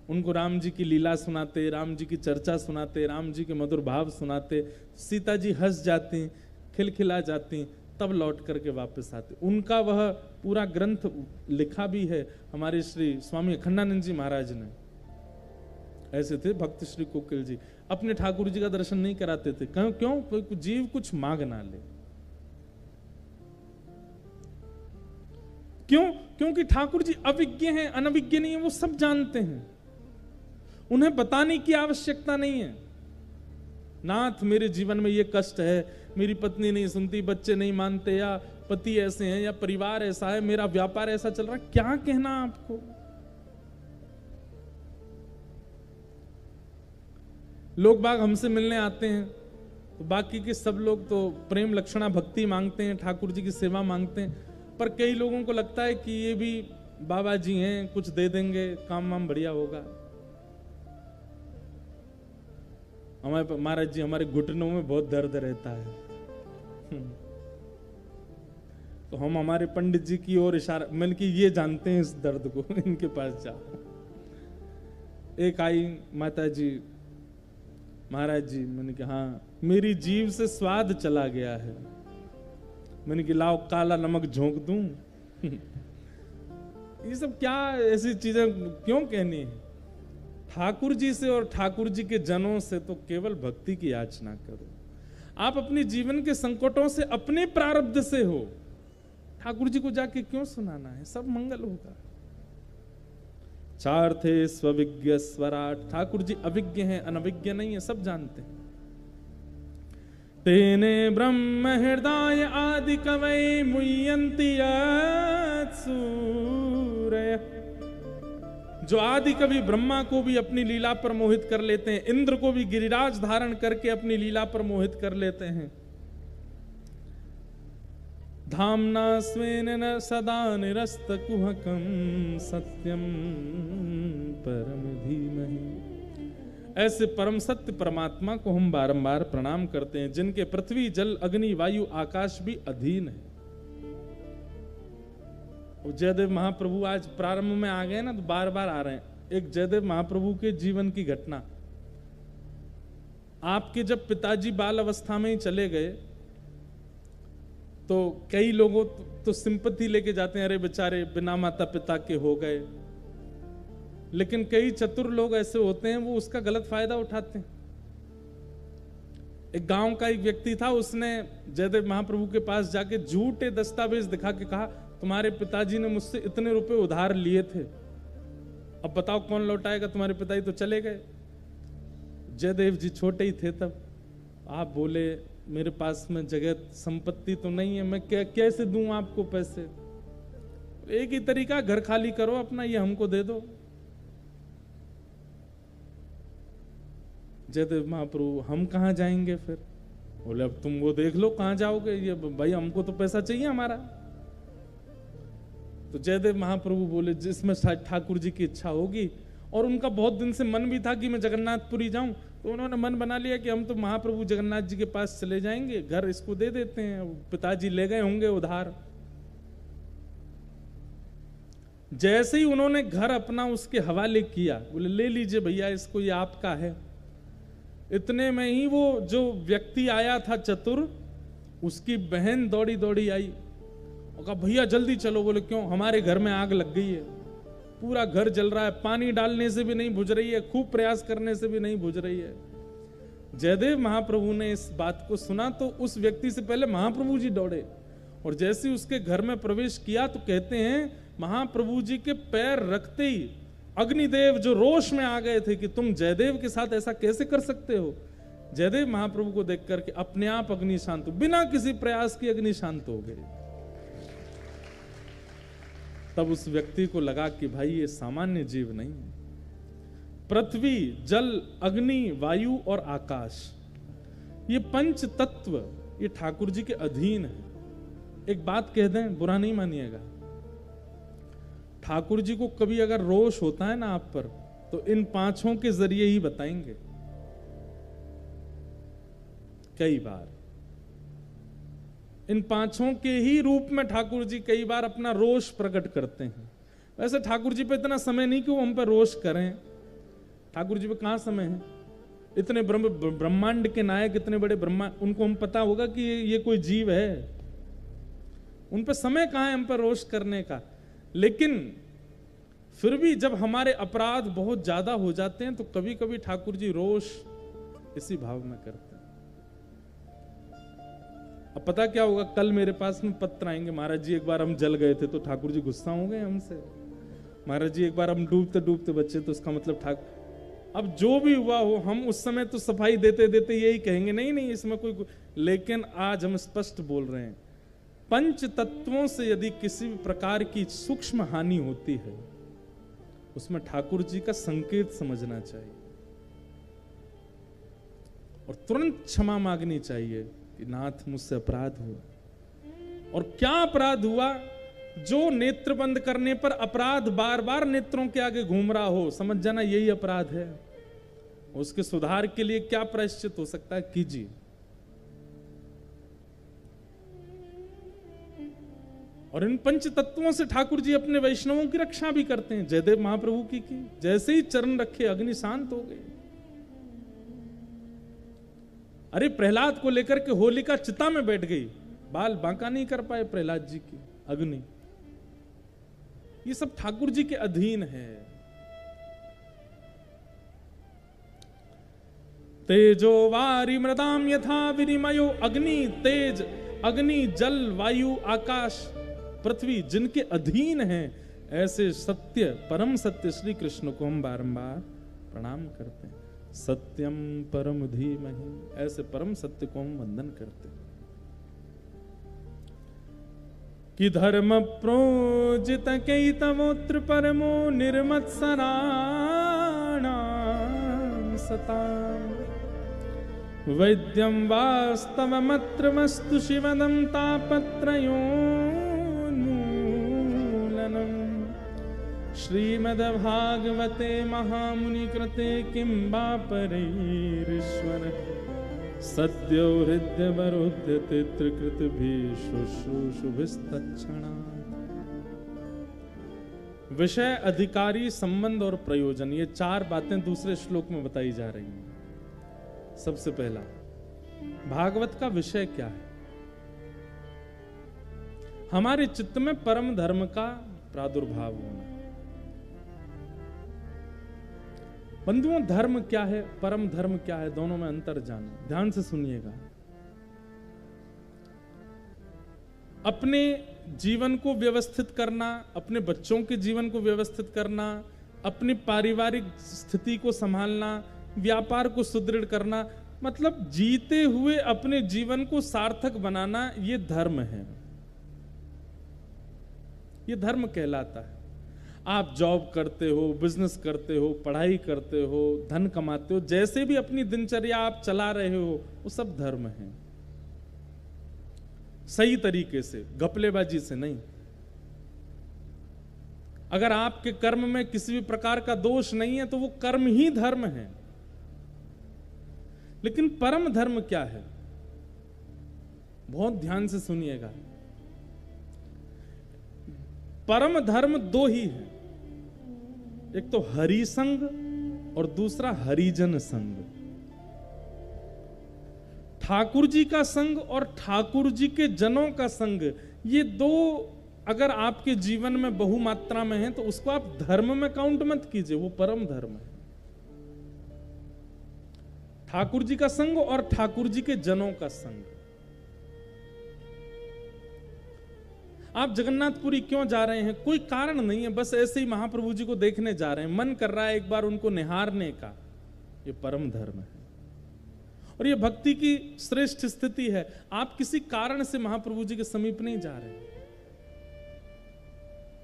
उनको राम जी की लीला सुनाते, राम जी की चर्चा सुनाते, राम जी के मधुर भाव सुनाते। सीता जी हंस जाती, खिलखिला जाती, तब लौट करके वापस आती। उनका वह पूरा ग्रंथ लिखा भी है हमारे श्री स्वामी अखंडानंद जी महाराज ने। ऐसे थे भक्त श्री कोकिल जी, अपने ठाकुर जी का दर्शन नहीं कराते थे। क्यों? कोई जीव कुछ मांग ना ले। क्यों? क्योंकि ठाकुर जी अविज्ञ हैं, अनविज्ञ नहीं है, वो सब जानते हैं, उन्हें बताने की आवश्यकता नहीं है। नाथ मेरे जीवन में ये कष्ट है, मेरी पत्नी नहीं सुनती, बच्चे नहीं मानते, या पति ऐसे हैं, या परिवार ऐसा है, मेरा व्यापार ऐसा चल रहा है, क्या कहना आपको? लोग बाग हमसे मिलने आते हैं तो बाकी के सब लोग तो प्रेम लक्षणा भक्ति मांगते हैं, ठाकुर जी की सेवा मांगते हैं, पर कई लोगों को लगता है कि ये भी बाबा जी हैं, कुछ दे देंगे, काम वाम बढ़िया होगा। हमारे महाराज जी, हमारे घुटनों में बहुत दर्द रहता है तो हम हमारे पंडित जी की ओर इशारा, मतलब कि ये जानते हैं इस दर्द को, इनके पास जाओ। एक आई माता जी, महाराज जी, मैंने कहा हाँ, मेरी जीभ से स्वाद चला गया है। मैंने कहा लाओ काला नमक झोंक दूं ये सब क्या ऐसी चीजें क्यों कहनी है? ठाकुर जी से और ठाकुर जी के जनों से तो केवल भक्ति की याचना करो। आप अपने जीवन के संकटों से अपने प्रारब्ध से हो, ठाकुर जी को जाके क्यों सुनाना है? सब मंगल होगा। चार थे स्वविज्ञ स्वराट, ठाकुर जी अविज्ञ हैं, अनविज्ञ नहीं है, सब जानते हैं। तेने ब्रह्म हृदय आदि कवै मुह्यन्ति सूरय, जो आदि कवि ब्रह्मा को भी अपनी लीला पर मोहित कर लेते हैं, इंद्र को भी गिरिराज धारण करके अपनी लीला पर मोहित कर लेते हैं। धामना स्वेन न सदा निरस्त कुहकम सत्यम परम धीमहि। ऐसे परम सत्य परमात्मा को हम बारंबार प्रणाम करते हैं, जिनके पृथ्वी जल अग्नि वायु आकाश भी अधीन है। जयदेव महाप्रभु आज प्रारंभ में आ गए ना, तो बार बार आ रहे हैं। एक जयदेव महाप्रभु के जीवन की घटना, आपके जब पिताजी बाल अवस्था में ही चले गए तो कई लोगों तो सिंपैथी लेके जाते हैं, अरे बेचारे बिना माता पिता के हो गए। लेकिन कई चतुर लोग ऐसे होते हैं, वो उसका गलत फायदा उठाते हैं। एक गांव का एक व्यक्ति था, उसने जयदेव महाप्रभु के पास जाके झूठे दस्तावेज दिखा के कहा, तुम्हारे पिताजी ने मुझसे इतने रुपए उधार लिए थे, अब बताओ कौन लौटाएगा? तुम्हारे पिताजी तो चले गए। जयदेव जी छोटे ही थे तब। आप बोले, मेरे पास में जगह संपत्ति तो नहीं है, मैं कैसे दूं आपको पैसे? एक ही तरीका, घर खाली करो अपना, ये हमको दे दो। जयदेव महाप्रभु, हम कहां जाएंगे फिर? बोले, अब तुम वो देख लो कहां जाओगे, ये भाई हमको तो पैसा चाहिए हमारा। तो जयदेव महाप्रभु बोले, जिसमें ठाकुर जी की इच्छा होगी। और उनका बहुत दिन से मन भी था कि मैं जगन्नाथपुरी जाऊं, तो उन्होंने मन बना लिया कि हम तो महाप्रभु जगन्नाथ जी के पास चले जाएंगे, घर इसको दे देते हैं, पिताजी ले गए होंगे उधार। जैसे ही उन्होंने घर अपना उसके हवाले किया, बोले ले लीजिए भैया इसको, ये आपका है। इतने में ही वो जो व्यक्ति आया था चतुर, उसकी बहन दौड़ी दौड़ी आई और कहा, भैया जल्दी चलो। बोले क्यों? हमारे घर में आग लग गई है, पूरा घर जल रहा है, पानी डालने से भी नहीं बुझ रही है, खूब प्रयास करने से भी नहीं बुझ रही है। जयदेव महाप्रभु ने इस बात को सुना तो उस व्यक्ति से पहले महाप्रभु जी दौड़े, और जैसे ही उसके घर में प्रवेश किया तो कहते हैं महाप्रभु जी के पैर रखते ही अग्निदेव जो रोष में आ गए थे कि तुम जयदेव के साथ ऐसा कैसे कर सकते हो। जयदेव महाप्रभु को देख करके अपने आप अग्नि शांत, बिना किसी प्रयास की अग्नि शांत हो गई। तब उस व्यक्ति को लगा कि भाई ये सामान्य जीव नहीं है। पृथ्वी जल अग्नि वायु और आकाश, ये पंच तत्व ये ठाकुर जी के अधीन है। एक बात कह दें, बुरा नहीं मानिएगा, ठाकुर जी को कभी अगर रोष होता है ना आप पर, तो इन पांचों के जरिए ही बताएंगे। कई बार इन पांचों के ही रूप में ठाकुर जी कई बार अपना रोष प्रकट करते हैं। वैसे ठाकुर जी पे इतना समय नहीं कि वो हम पे रोष करें, ठाकुर जी पे कहां समय है। इतने ब्रह्मांड के नायक, इतने बड़े ब्रह्मांड, उनको हम पता होगा कि ये कोई जीव है? उन पर समय कहां है हम पर रोष करने का? लेकिन फिर भी जब हमारे अपराध बहुत ज्यादा हो जाते हैं तो कभी कभी ठाकुर जी रोष इसी भाव में करते हैं। अब पता क्या होगा, कल मेरे पास में पत्र आएंगे, महाराज जी एक बार हम जल गए थे तो ठाकुर जी गुस्सा हो गए हमसे, महाराज जी एक बार हम डूबते डूबते बचे तो उसका मतलब ठाकुर, अब जो भी हुआ हो हम उस समय तो सफाई देते देते यही कहेंगे, नहीं नहीं इसमें कोई, लेकिन आज हम स्पष्ट बोल रहे हैं, पंच तत्वों से यदि किसी भी प्रकार की सूक्ष्म हानि होती है उसमें ठाकुर जी का संकेत समझना चाहिए और तुरंत क्षमा मांगनी चाहिए कि नाथ मुझसे अपराध हुआ। और क्या अपराध हुआ? जो नेत्र बंद करने पर अपराध बार बार नेत्रों के आगे घूम रहा हो, समझ जाना यही अपराध है। उसके सुधार के लिए क्या प्रायश्चित हो सकता है, कीजिए। और इन पंच तत्वों से ठाकुर जी अपने वैष्णवों की रक्षा भी करते हैं। जयदेव महाप्रभु की जैसे ही चरण रखे अग्नि शांत हो गई। अरे प्रहलाद को लेकर के होलिका चिता में बैठ गई, बाल बांका नहीं कर पाए प्रहलाद जी की अग्नि। ये सब ठाकुर जी के अधीन है। तेजो वारी मृदाम यथा विनिमयो, अग्नि तेज, अग्नि जल वायु आकाश पृथ्वी जिनके अधीन है, ऐसे सत्य परम सत्य श्री कृष्ण को हम बारंबार प्रणाम करते हैं। सत्यम परम धीमहि, ऐसे परम सत्य को हम वंदन करते हैं। कि धर्म प्रोजित कैतवोत्र परमो निर्मत्सराणां सताम्, वैद्यं वास्तवमत्र वस्तु शिवदं तापत्रयोन्मूलनम्। श्रीमद्भागवते महामुनि कृते किं वा परैरीश्वर, सद्यो हृदयवरुध्यते त्रिकृतभिः शुश्रूषुभिस्तत्क्षणात्। विषय, अधिकारी, संबंध और प्रयोजन, ये चार बातें दूसरे श्लोक में बताई जा रही हैं। सबसे पहला, भागवत का विषय क्या है? हमारे चित्त में परम धर्म का प्रादुर्भाव होना। बंधुओं, धर्म क्या है, परम धर्म क्या है, दोनों में अंतर जानो। ध्यान से सुनिएगा। अपने जीवन को व्यवस्थित करना, अपने बच्चों के जीवन को व्यवस्थित करना, अपनी पारिवारिक स्थिति को संभालना, व्यापार को सुदृढ़ करना, मतलब जीते हुए अपने जीवन को सार्थक बनाना, ये धर्म है। ये धर्म कहलाता है। आप जॉब करते हो, बिजनेस करते हो, पढ़ाई करते हो, धन कमाते हो, जैसे भी अपनी दिनचर्या आप चला रहे हो, वो सब धर्म है। सही तरीके से, घपलेबाजी से नहीं। अगर आपके कर्म में किसी भी प्रकार का दोष नहीं है तो वो कर्म ही धर्म है। लेकिन परम धर्म क्या है? बहुत ध्यान से सुनिएगा। परम धर्म दो ही है, एक तो हरि संग और दूसरा हरिजन संग। ठाकुर जी का संग और ठाकुर जी के जनों का संग, ये दो अगर आपके जीवन में बहु मात्रा में है तो उसको आप धर्म में काउंट मत कीजिए, वो परम धर्म है। ठाकुर जी का संग और ठाकुर जी के जनों का संग। आप जगन्नाथपुरी क्यों जा रहे हैं? कोई कारण नहीं है, बस ऐसे ही महाप्रभु जी को देखने जा रहे हैं, मन कर रहा है एक बार उनको निहारने का। ये परम धर्म है और ये भक्ति की श्रेष्ठ स्थिति है। आप किसी कारण से महाप्रभु जी के समीप नहीं जा रहे।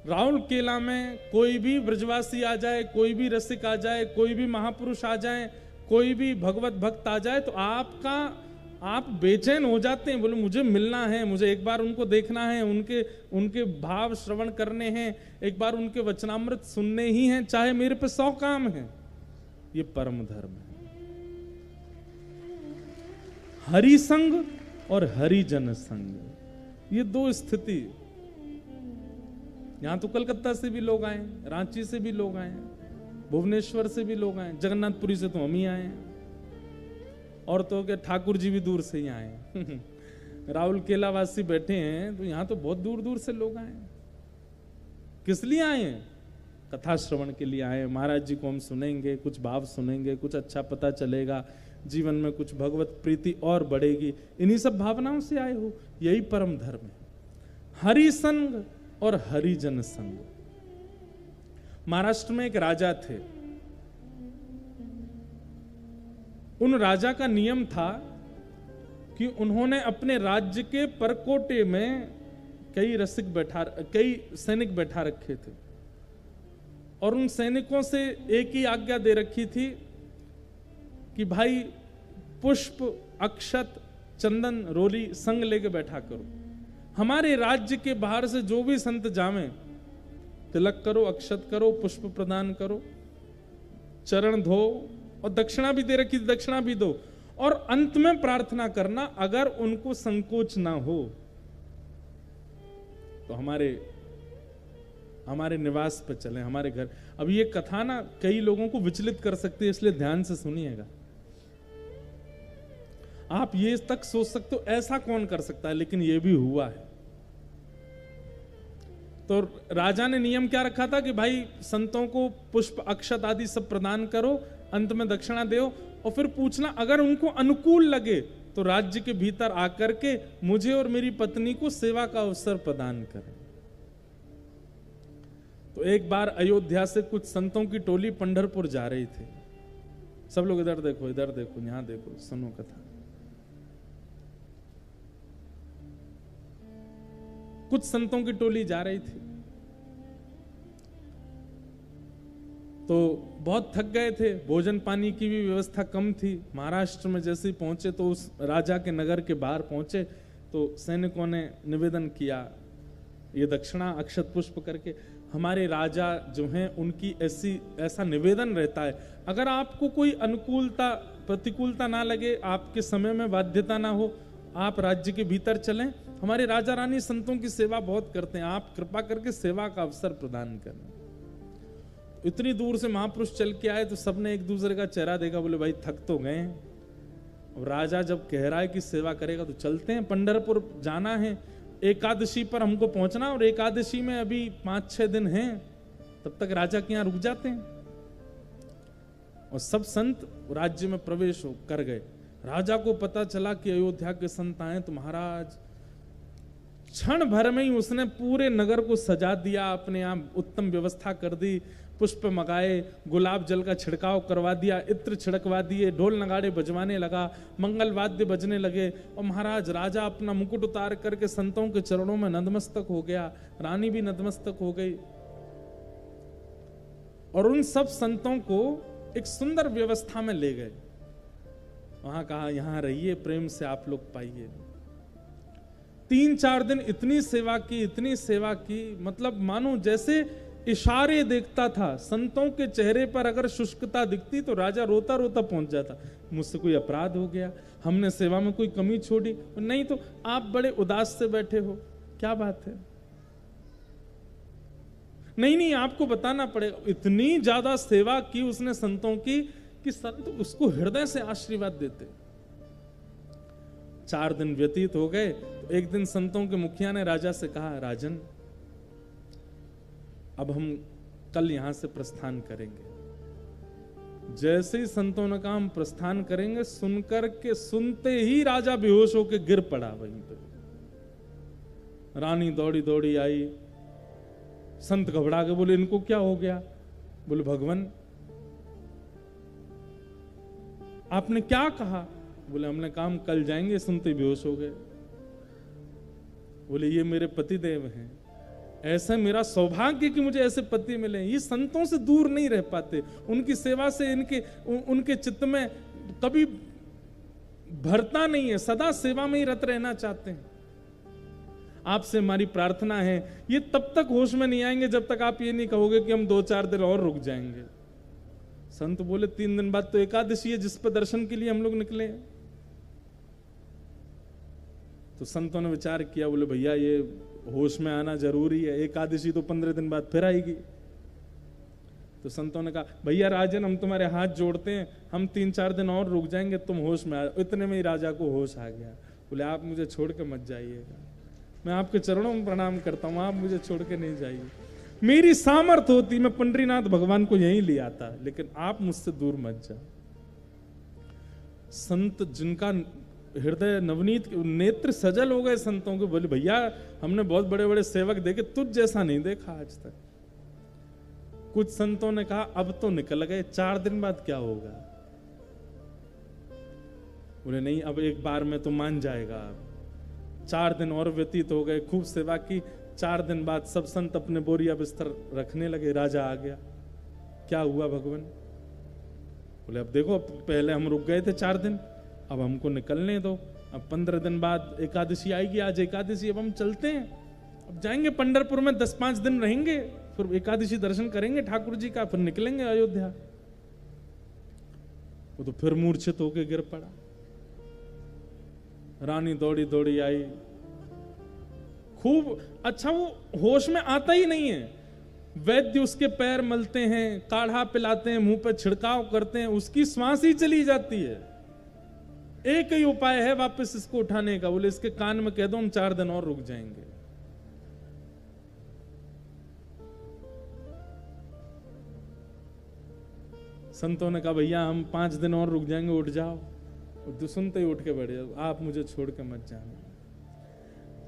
राउल केला में कोई भी ब्रजवासी आ जाए, कोई भी रसिक आ जाए, कोई भी महापुरुष आ जाए, कोई भी भगवत भक्त आ जाए तो आप बेचैन हो जाते हैं, बोले मुझे मिलना है, मुझे एक बार उनको देखना है, उनके भाव श्रवण करने हैं, एक बार उनके वचनामृत सुनने ही हैं, चाहे मेरे पे 100 काम है। ये परम धर्म है। हरि संग और हरिजन संग, ये दो स्थिति। यहां तो कलकत्ता से भी लोग आए, रांची से भी लोग आए, भुवनेश्वर से भी लोग आए, जगन्नाथपुरी से तो हम ही आए हैं। और तो क्या ठाकुर जी भी दूर से ही आए राहुल केला वासी बैठे हैं तो यहाँ तो बहुत दूर दूर से लोग आए। किस लिए आए हैं? कथा श्रवण के लिए आए। महाराज जी को हम सुनेंगे, कुछ भाव सुनेंगे, कुछ अच्छा पता चलेगा, जीवन में कुछ भगवत प्रीति और बढ़ेगी, इन्हीं सब भावनाओं से आए हो। यही परम धर्म है, हरि संग और हरिजन संग। महाराष्ट्र में एक राजा थे, उन राजा का नियम था कि उन्होंने अपने राज्य के परकोटे में कई सैनिक बैठा रखे थे और उन सैनिकों से एक ही आज्ञा दे रखी थी कि भाई पुष्प, अक्षत, चंदन, रोली संग लेके बैठा करो। हमारे राज्य के बाहर से जो भी संत जावें, तिलक करो, अक्षत करो, पुष्प प्रदान करो, चरण धो और दक्षिणा भी दे रखी, दक्षिणा भी दो। और अंत में प्रार्थना करना, अगर उनको संकोच ना हो तो हमारे निवास पे चलें, हमारे घर। अब ये कथा ना कई लोगों को विचलित कर सकती है, इसलिए ध्यान से सुनिएगा। आप ये तक सोच सकते हो ऐसा कौन कर सकता है, लेकिन ये भी हुआ है। तो राजा ने नियम क्या रखा था कि भाई संतों को पुष्प, अक्षत आदि सब प्रदान करो, अंत में दक्षिणा दो और फिर पूछना, अगर उनको अनुकूल लगे तो राज्य के भीतर आकर के मुझे और मेरी पत्नी को सेवा का अवसर प्रदान करें। तो एक बार अयोध्या से कुछ संतों की टोली पंढरपुर जा रही थी। सब लोग इधर देखो, इधर देखो, यहां देखो, सुनो कथा। कुछ संतों की टोली जा रही थी तो बहुत थक गए थे, भोजन पानी की भी व्यवस्था कम थी। महाराष्ट्र में जैसे ही पहुंचे तो उस राजा के नगर के बाहर पहुंचे तो सैनिकों ने निवेदन किया, ये दक्षिणा अक्षत पुष्प करके। हमारे राजा जो हैं उनकी ऐसा निवेदन रहता है, अगर आपको कोई अनुकूलता प्रतिकूलता ना लगे, आपके समय में बाध्यता ना हो, आप राज्य के भीतर चलें। हमारे राजा रानी संतों की सेवा बहुत करते हैं, आप कृपा करके सेवा का अवसर प्रदान करें। इतनी दूर से महापुरुष चल के आए तो सबने एक दूसरे का चेहरा देखा, बोले भाई थक तो गए। अब राजा जब कह रहा है कि सेवा करेगा तो चलते हैं, पंढरपुर जाना है, एकादशी पर हमको पहुंचना, और एकादशी में अभी 5-6 दिन हैं, तब तक राजा के यहां रुक जाते हैं। और सब संत राज्य में प्रवेश कर गए। राजा को पता चला कि अयोध्या के संत आए तो महाराज क्षण भर में ही उसने पूरे नगर को सजा दिया, अपने यहाँ उत्तम व्यवस्था कर दी, पुष्प मंगाए, गुलाब जल का छिड़काव करवा दिया, इत्र छिड़कवा दिए, ढोल नगाड़े बजवाने लगा, मंगल वाद्य बजने लगे। और महाराज राजा अपना मुकुट उतार करके संतों के चरणों में नतमस्तक हो गया, रानी भी नतमस्तक हो गई। और उन सब संतों को एक सुंदर व्यवस्था में ले गए, वहां कहा यहां रहिए, प्रेम से आप लोग पाइए। 3-4 दिन इतनी सेवा की, मतलब मानो जैसे इशारे देखता था। संतों के चेहरे पर अगर शुष्कता दिखती तो राजा रोता रोता पहुंच जाता, मुझसे कोई अपराध हो गया, हमने सेवा में कोई कमी छोड़ी? नहीं तो आप बड़े उदास से बैठे हो, क्या बात है? नहीं, आपको बताना पड़ेगा। इतनी ज्यादा सेवा की उसने संतों की कि संत उसको हृदय से आशीर्वाद देते। 4 दिन व्यतीत हो गए तो एक दिन संतों के मुखिया ने राजा से कहा, राजन अब हम कल यहां से प्रस्थान करेंगे। जैसे ही संतों ने कहा हम प्रस्थान करेंगे, सुनते ही राजा बेहोश होकर गिर पड़ा वहीं पे। रानी दौड़ी दौड़ी आई, संत घबरा के बोले इनको क्या हो गया? बोले भगवान आपने क्या कहा? बोले हमने कहा हम कल जाएंगे, सुनते बेहोश हो गए। बोले ये मेरे पति देव हैं, ऐसा मेरा सौभाग्य कि मुझे ऐसे पति मिले। ये संतों से दूर नहीं रह पाते, उनकी सेवा से उनके चित्त में कभी भरता नहीं है, सदा सेवा में ही रत रहना चाहते हैं। आपसे हमारी प्रार्थना है, ये तब तक होश में नहीं आएंगे जब तक आप ये नहीं कहोगे कि हम 2-4 दिन और रुक जाएंगे। संत बोले 3 दिन बाद तो एकादशी है जिस पर दर्शन के लिए हम लोग निकले हैं। तो संतों ने विचार किया, बोले भैया ये होश में आना जरूरी है, एकादशी तो 15 दिन बाद फिर आएगी। तो संतों ने कहा, भैया राजन, हम तुम्हारे हाथ जोड़ते हैं, हम 3-4 दिन और रुक जाएंगे, तुम होश में आ। इतने में ही राजा को होश आ गया। बोले, आप मुझे छोड़ के मत जाइएगा, मैं आपके चरणों में प्रणाम करता हूं, आप मुझे छोड़ के नहीं जाइए। मेरी सामर्थ होती मैं पंडरीनाथ भगवान को यहीं ले आता, लेकिन आप मुझसे दूर मत जाओ। संत जिनका हृदय नवनीत, नेत्र सजल हो गए संतों के। बोले, भैया हमने बहुत बड़े बड़े सेवक देखे, तुझ जैसा नहीं देखा आज तक। कुछ संतों ने कहा, अब तो निकल गए, 4 दिन बाद क्या होगा? बोले, नहीं, अब एक बार में तो मान जाएगा। 4 दिन और व्यतीत हो गए, खूब सेवा की। 4 दिन बाद सब संत अपने बोरिया बिस्तर रखने लगे, राजा आ गया। क्या हुआ भगवान? बोले, अब देखो, पहले हम रुक गए थे 4 दिन, अब हमको निकलने दो। अब 15 दिन बाद एकादशी आएगी, आज एकादशी, अब हम चलते हैं, अब जाएंगे पंढरपुर में 10-5 दिन रहेंगे, फिर एकादशी दर्शन करेंगे ठाकुर जी का, फिर निकलेंगे अयोध्या। वो तो फिर मूर्छित होके गिर पड़ा। रानी दौड़ी दौड़ी आई, खूब अच्छा, वो होश में आता ही नहीं है। वैद्य उसके पैर मलते हैं, काढ़ा पिलाते हैं, मुंह पे छिड़काव करते हैं, उसकी श्वास ही चली जाती है। एक ही उपाय है वापस इसको उठाने का। बोले, इसके कान में कह दो हम 4 दिन और रुक जाएंगे। संतों ने कहा, भैया हम 5 दिन और रुक जाएंगे, उठ जाओ। तो सुनते ही उठ के बैठ जाओ, आप मुझे छोड़ के मत जाना।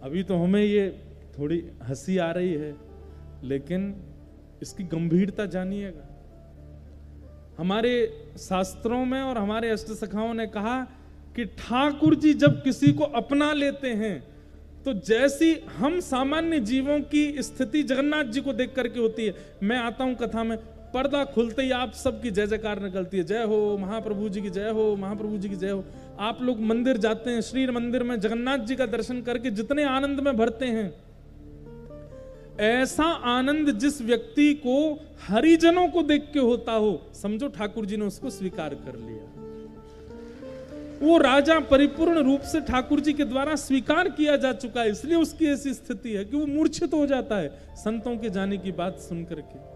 अभी तो हमें ये थोड़ी हंसी आ रही है, लेकिन इसकी गंभीरता जानिएगा। हमारे शास्त्रों में और हमारे अष्ट सखाओं ने कहा कि ठाकुर जी जब किसी को अपना लेते हैं, तो जैसी हम सामान्य जीवों की स्थिति जगन्नाथ जी को देख करके होती है। मैं आता हूं कथा में, पर्दा खुलते ही आप सबकी जय जयकार निकलती है, जय हो महाप्रभु जी की जय हो, महाप्रभु जी की जय हो। आप लोग मंदिर जाते हैं, श्री मंदिर में जगन्नाथ जी का दर्शन करके जितने आनंद में भरते हैं, ऐसा आनंद जिस व्यक्ति को हरिजनों को देख के होता हो, समझो ठाकुर जी ने उसको स्वीकार कर लिया। वो राजा परिपूर्ण रूप से ठाकुर जी के द्वारा स्वीकार किया जा चुका है, इसलिए उसकी ऐसी स्थिति है कि वो मूर्छित हो जाता है संतों के जाने की बात सुनकर के।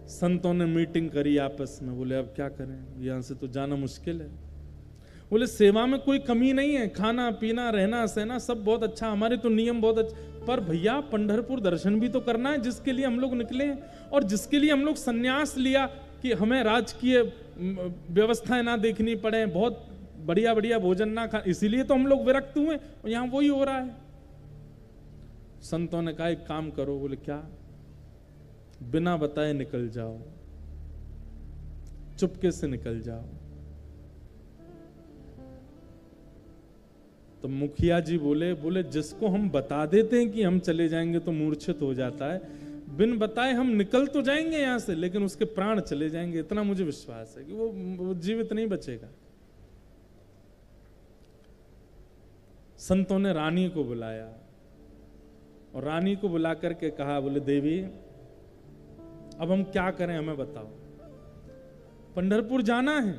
संतों ने मीटिंग करी आपस में। बोले, अब क्या करें, यहां से तो जाना मुश्किल है। बोले, सेवा में कोई कमी नहीं है, खाना पीना रहना सहना सब बहुत अच्छा, हमारे तो नियम बहुत अच्छे, पर भैया पंढरपुर दर्शन भी तो करना है, जिसके लिए हम लोग निकले और जिसके लिए हम लोग संन्यास लिया कि हमें राजकीय व्यवस्थाएं ना देखनी पड़े, बहुत बढ़िया बढ़िया भोजन ना खा, इसीलिए तो हम लोग विरक्त हुए, और यहां वही हो रहा है। संतों ने कहा, एक काम करो। बोले, क्या? बिना बताए निकल जाओ, चुपके से निकल जाओ। तो मुखिया जी बोले, जिसको हम बता देते हैं कि हम चले जाएंगे तो मूर्छित हो जाता है, बिन बताए हम निकल तो जाएंगे यहां से, लेकिन उसके प्राण चले जाएंगे, इतना मुझे विश्वास है कि वो जीवित नहीं बचेगा। संतों ने रानी को बुलाया और रानी को बुला करके कहा, बोले, देवी अब हम क्या करें, हमें बताओ। पंढरपुर जाना है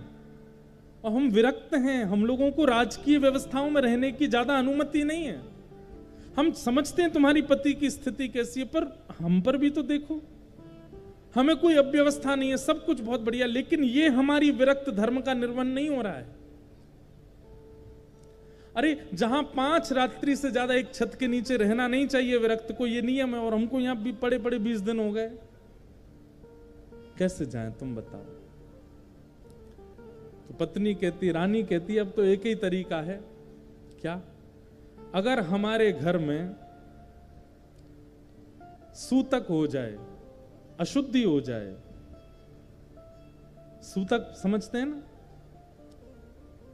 और हम विरक्त हैं, हम लोगों को राजकीय व्यवस्थाओं में रहने की ज्यादा अनुमति नहीं है। हम समझते हैं तुम्हारी पति की स्थिति कैसी है, पर हम पर भी तो देखो, हमें कोई अव्यवस्था नहीं है, सब कुछ बहुत बढ़िया, लेकिन ये हमारी विरक्त धर्म का निर्वहन नहीं हो रहा है। अरे जहां 5 रात्रि से ज्यादा एक छत के नीचे रहना नहीं चाहिए विरक्त को, ये नियम है, और हमको यहां भी पड़े 20 दिन हो गए, कैसे जाएं तुम बताओ। तो पत्नी कहती, रानी कहती, अब तो एक ही तरीका है। क्या? अगर हमारे घर में सूतक हो जाए, अशुद्धि हो जाए, सूतक समझते हैं ना,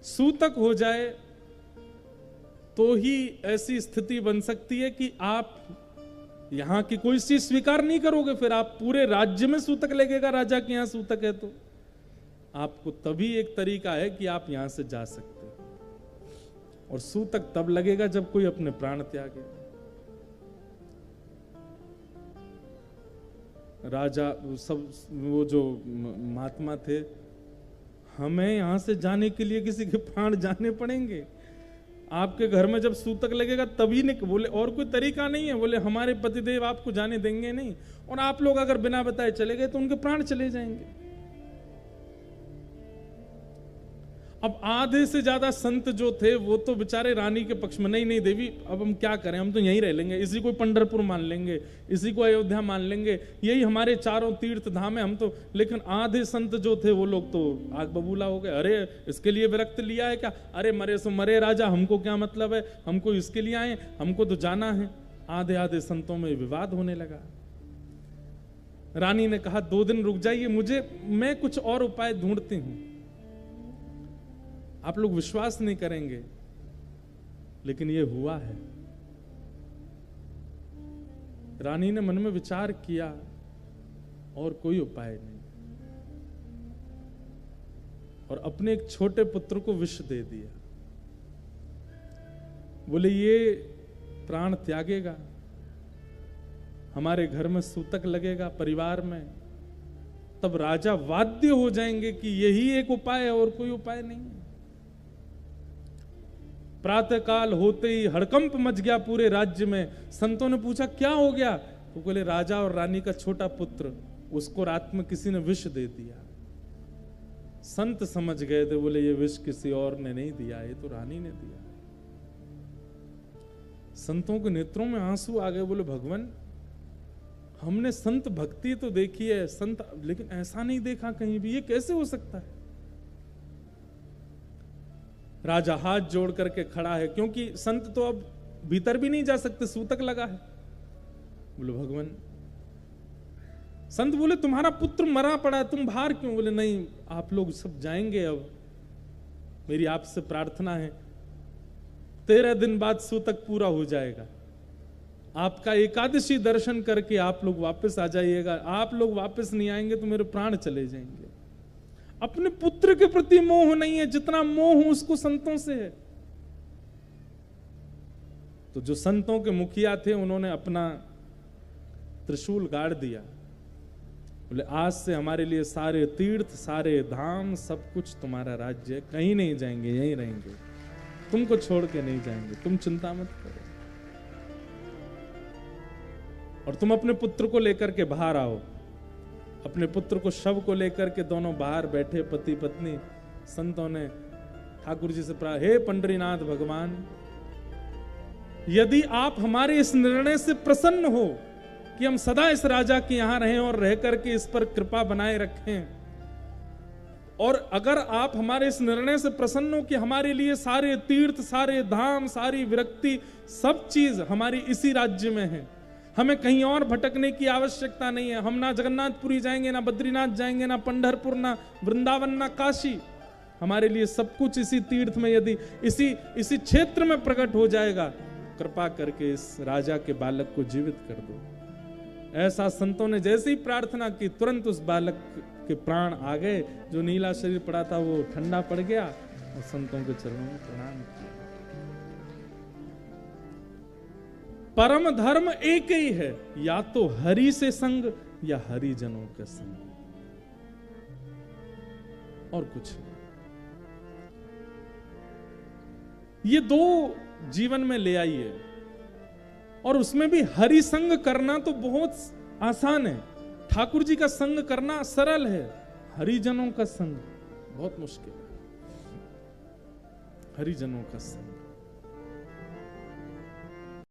सूतक हो जाए तो ही ऐसी स्थिति बन सकती है कि आप यहां की कोई चीज स्वीकार नहीं करोगे, फिर आप पूरे राज्य में सूतक लगेगा, राजा के यहां सूतक है तो आपको तभी एक तरीका है कि आप यहां से जा सकते हो, और सूतक तब लगेगा जब कोई अपने प्राण त्यागे। राजा सब वो जो महात्मा थे, हमें यहां से जाने के लिए किसी के प्राण जाने पड़ेंगे? आपके घर में जब सूतक लगेगा तभी बोले और कोई तरीका नहीं है, बोले हमारे पतिदेव आपको जाने देंगे नहीं, और आप लोग अगर बिना बताए चले गए तो उनके प्राण चले जाएंगे। अब आधे से ज्यादा संत जो थे वो तो बेचारे रानी के पक्ष में, नहीं देवी अब हम क्या करें, हम तो यहीं रह लेंगे, इसी को पंढरपुर मान लेंगे, इसी को अयोध्या मान लेंगे, यही हमारे चारों तीर्थ धाम है हम तो। लेकिन आधे संत जो थे वो लोग तो आग बबूला हो गए, अरे इसके लिए विरक्त लिया है क्या, अरे मरे सो मरे राजा, हमको क्या मतलब है, हमको इसके लिए आए, हमको तो जाना है। आधे आधे संतों में विवाद होने लगा। रानी ने कहा 2 दिन रुक जाइए, मैं कुछ और उपाय ढूंढती हूं। आप लोग विश्वास नहीं करेंगे लेकिन ये हुआ है। रानी ने मन में विचार किया और कोई उपाय नहीं, और अपने एक छोटे पुत्र को विष दे दिया। बोले ये प्राण त्यागेगा, हमारे घर में सूतक लगेगा परिवार में, तब राजा वाध्य हो जाएंगे कि यही एक उपाय है और कोई उपाय नहीं है। प्रातः काल होते ही हड़कंप मच गया पूरे राज्य में। संतों ने पूछा क्या हो गया, तो बोले राजा और रानी का छोटा पुत्र, उसको रात में किसी ने विष दे दिया। संत समझ गए थे, बोले ये विष किसी और ने नहीं दिया, ये तो रानी ने दिया। संतों के नेत्रों में आंसू आ गए, बोले भगवान हमने संत भक्ति तो देखी है संत, लेकिन ऐसा नहीं देखा कहीं भी, ये कैसे हो सकता है। राजा हाथ जोड़ करके खड़ा है, क्योंकि संत तो अब भीतर भी नहीं जा सकते, सूतक लगा है। बोले भगवान, संत बोले तुम्हारा पुत्र मरा पड़ा है, तुम बाहर क्यों। बोले नहीं आप लोग सब जाएंगे, अब मेरी आपसे प्रार्थना है, 13 दिन बाद सूतक पूरा हो जाएगा, आपका एकादशी दर्शन करके आप लोग वापस आ जाइएगा। आप लोग वापस नहीं आएंगे तो मेरे प्राण चले जाएंगे। अपने पुत्र के प्रति मोह नहीं है जितना मोह उसको संतों से है। तो जो संतों के मुखिया थे उन्होंने अपना त्रिशूल गाड़ दिया। बोले आज से हमारे लिए सारे तीर्थ, सारे धाम, सब कुछ तुम्हारा राज्य है, कहीं नहीं जाएंगे, यहीं रहेंगे, तुमको छोड़ के नहीं जाएंगे, तुम चिंता मत करो। और तुम अपने पुत्र को लेकर के बाहर आओ। अपने पुत्र को, शव को लेकर के दोनों बाहर बैठे पति पत्नी। संतों ने ठाकुर जी से प्रार्थना, हे पंडरीनाथ भगवान, यदि आप हमारे इस निर्णय से प्रसन्न हो कि हम सदा इस राजा के यहां रहें और रह करके इस पर कृपा बनाए रखें, और अगर आप हमारे इस निर्णय से प्रसन्न हो कि हमारे लिए सारे तीर्थ, सारे धाम, सारी विरक्ति, सब चीज हमारी इसी राज्य में है, हमें कहीं और भटकने की आवश्यकता नहीं है, हम ना जगन्नाथपुरी जाएंगे, ना बद्रीनाथ जाएंगे, ना पंढरपुर, ना वृंदावन, ना काशी, हमारे लिए सब कुछ इसी तीर्थ में, यदि इसी क्षेत्र में प्रकट हो जाएगा, कृपा करके इस राजा के बालक को जीवित कर दो। ऐसा संतों ने जैसे ही प्रार्थना की, तुरंत उस बालक के प्राण आ गए। जो नीला शरीर पड़ा था वो ठंडा पड़ गया और संतों के चरणों में प्रणाम किया। परम धर्म एक ही है, या तो हरि से संग या हरिजनों के संग, और कुछ नहीं। ये दो जीवन में ले आइए, और उसमें भी हरि संग करना तो बहुत आसान है, ठाकुर जी का संग करना सरल है, हरिजनों का संग बहुत मुश्किल है। हरिजनों का संग,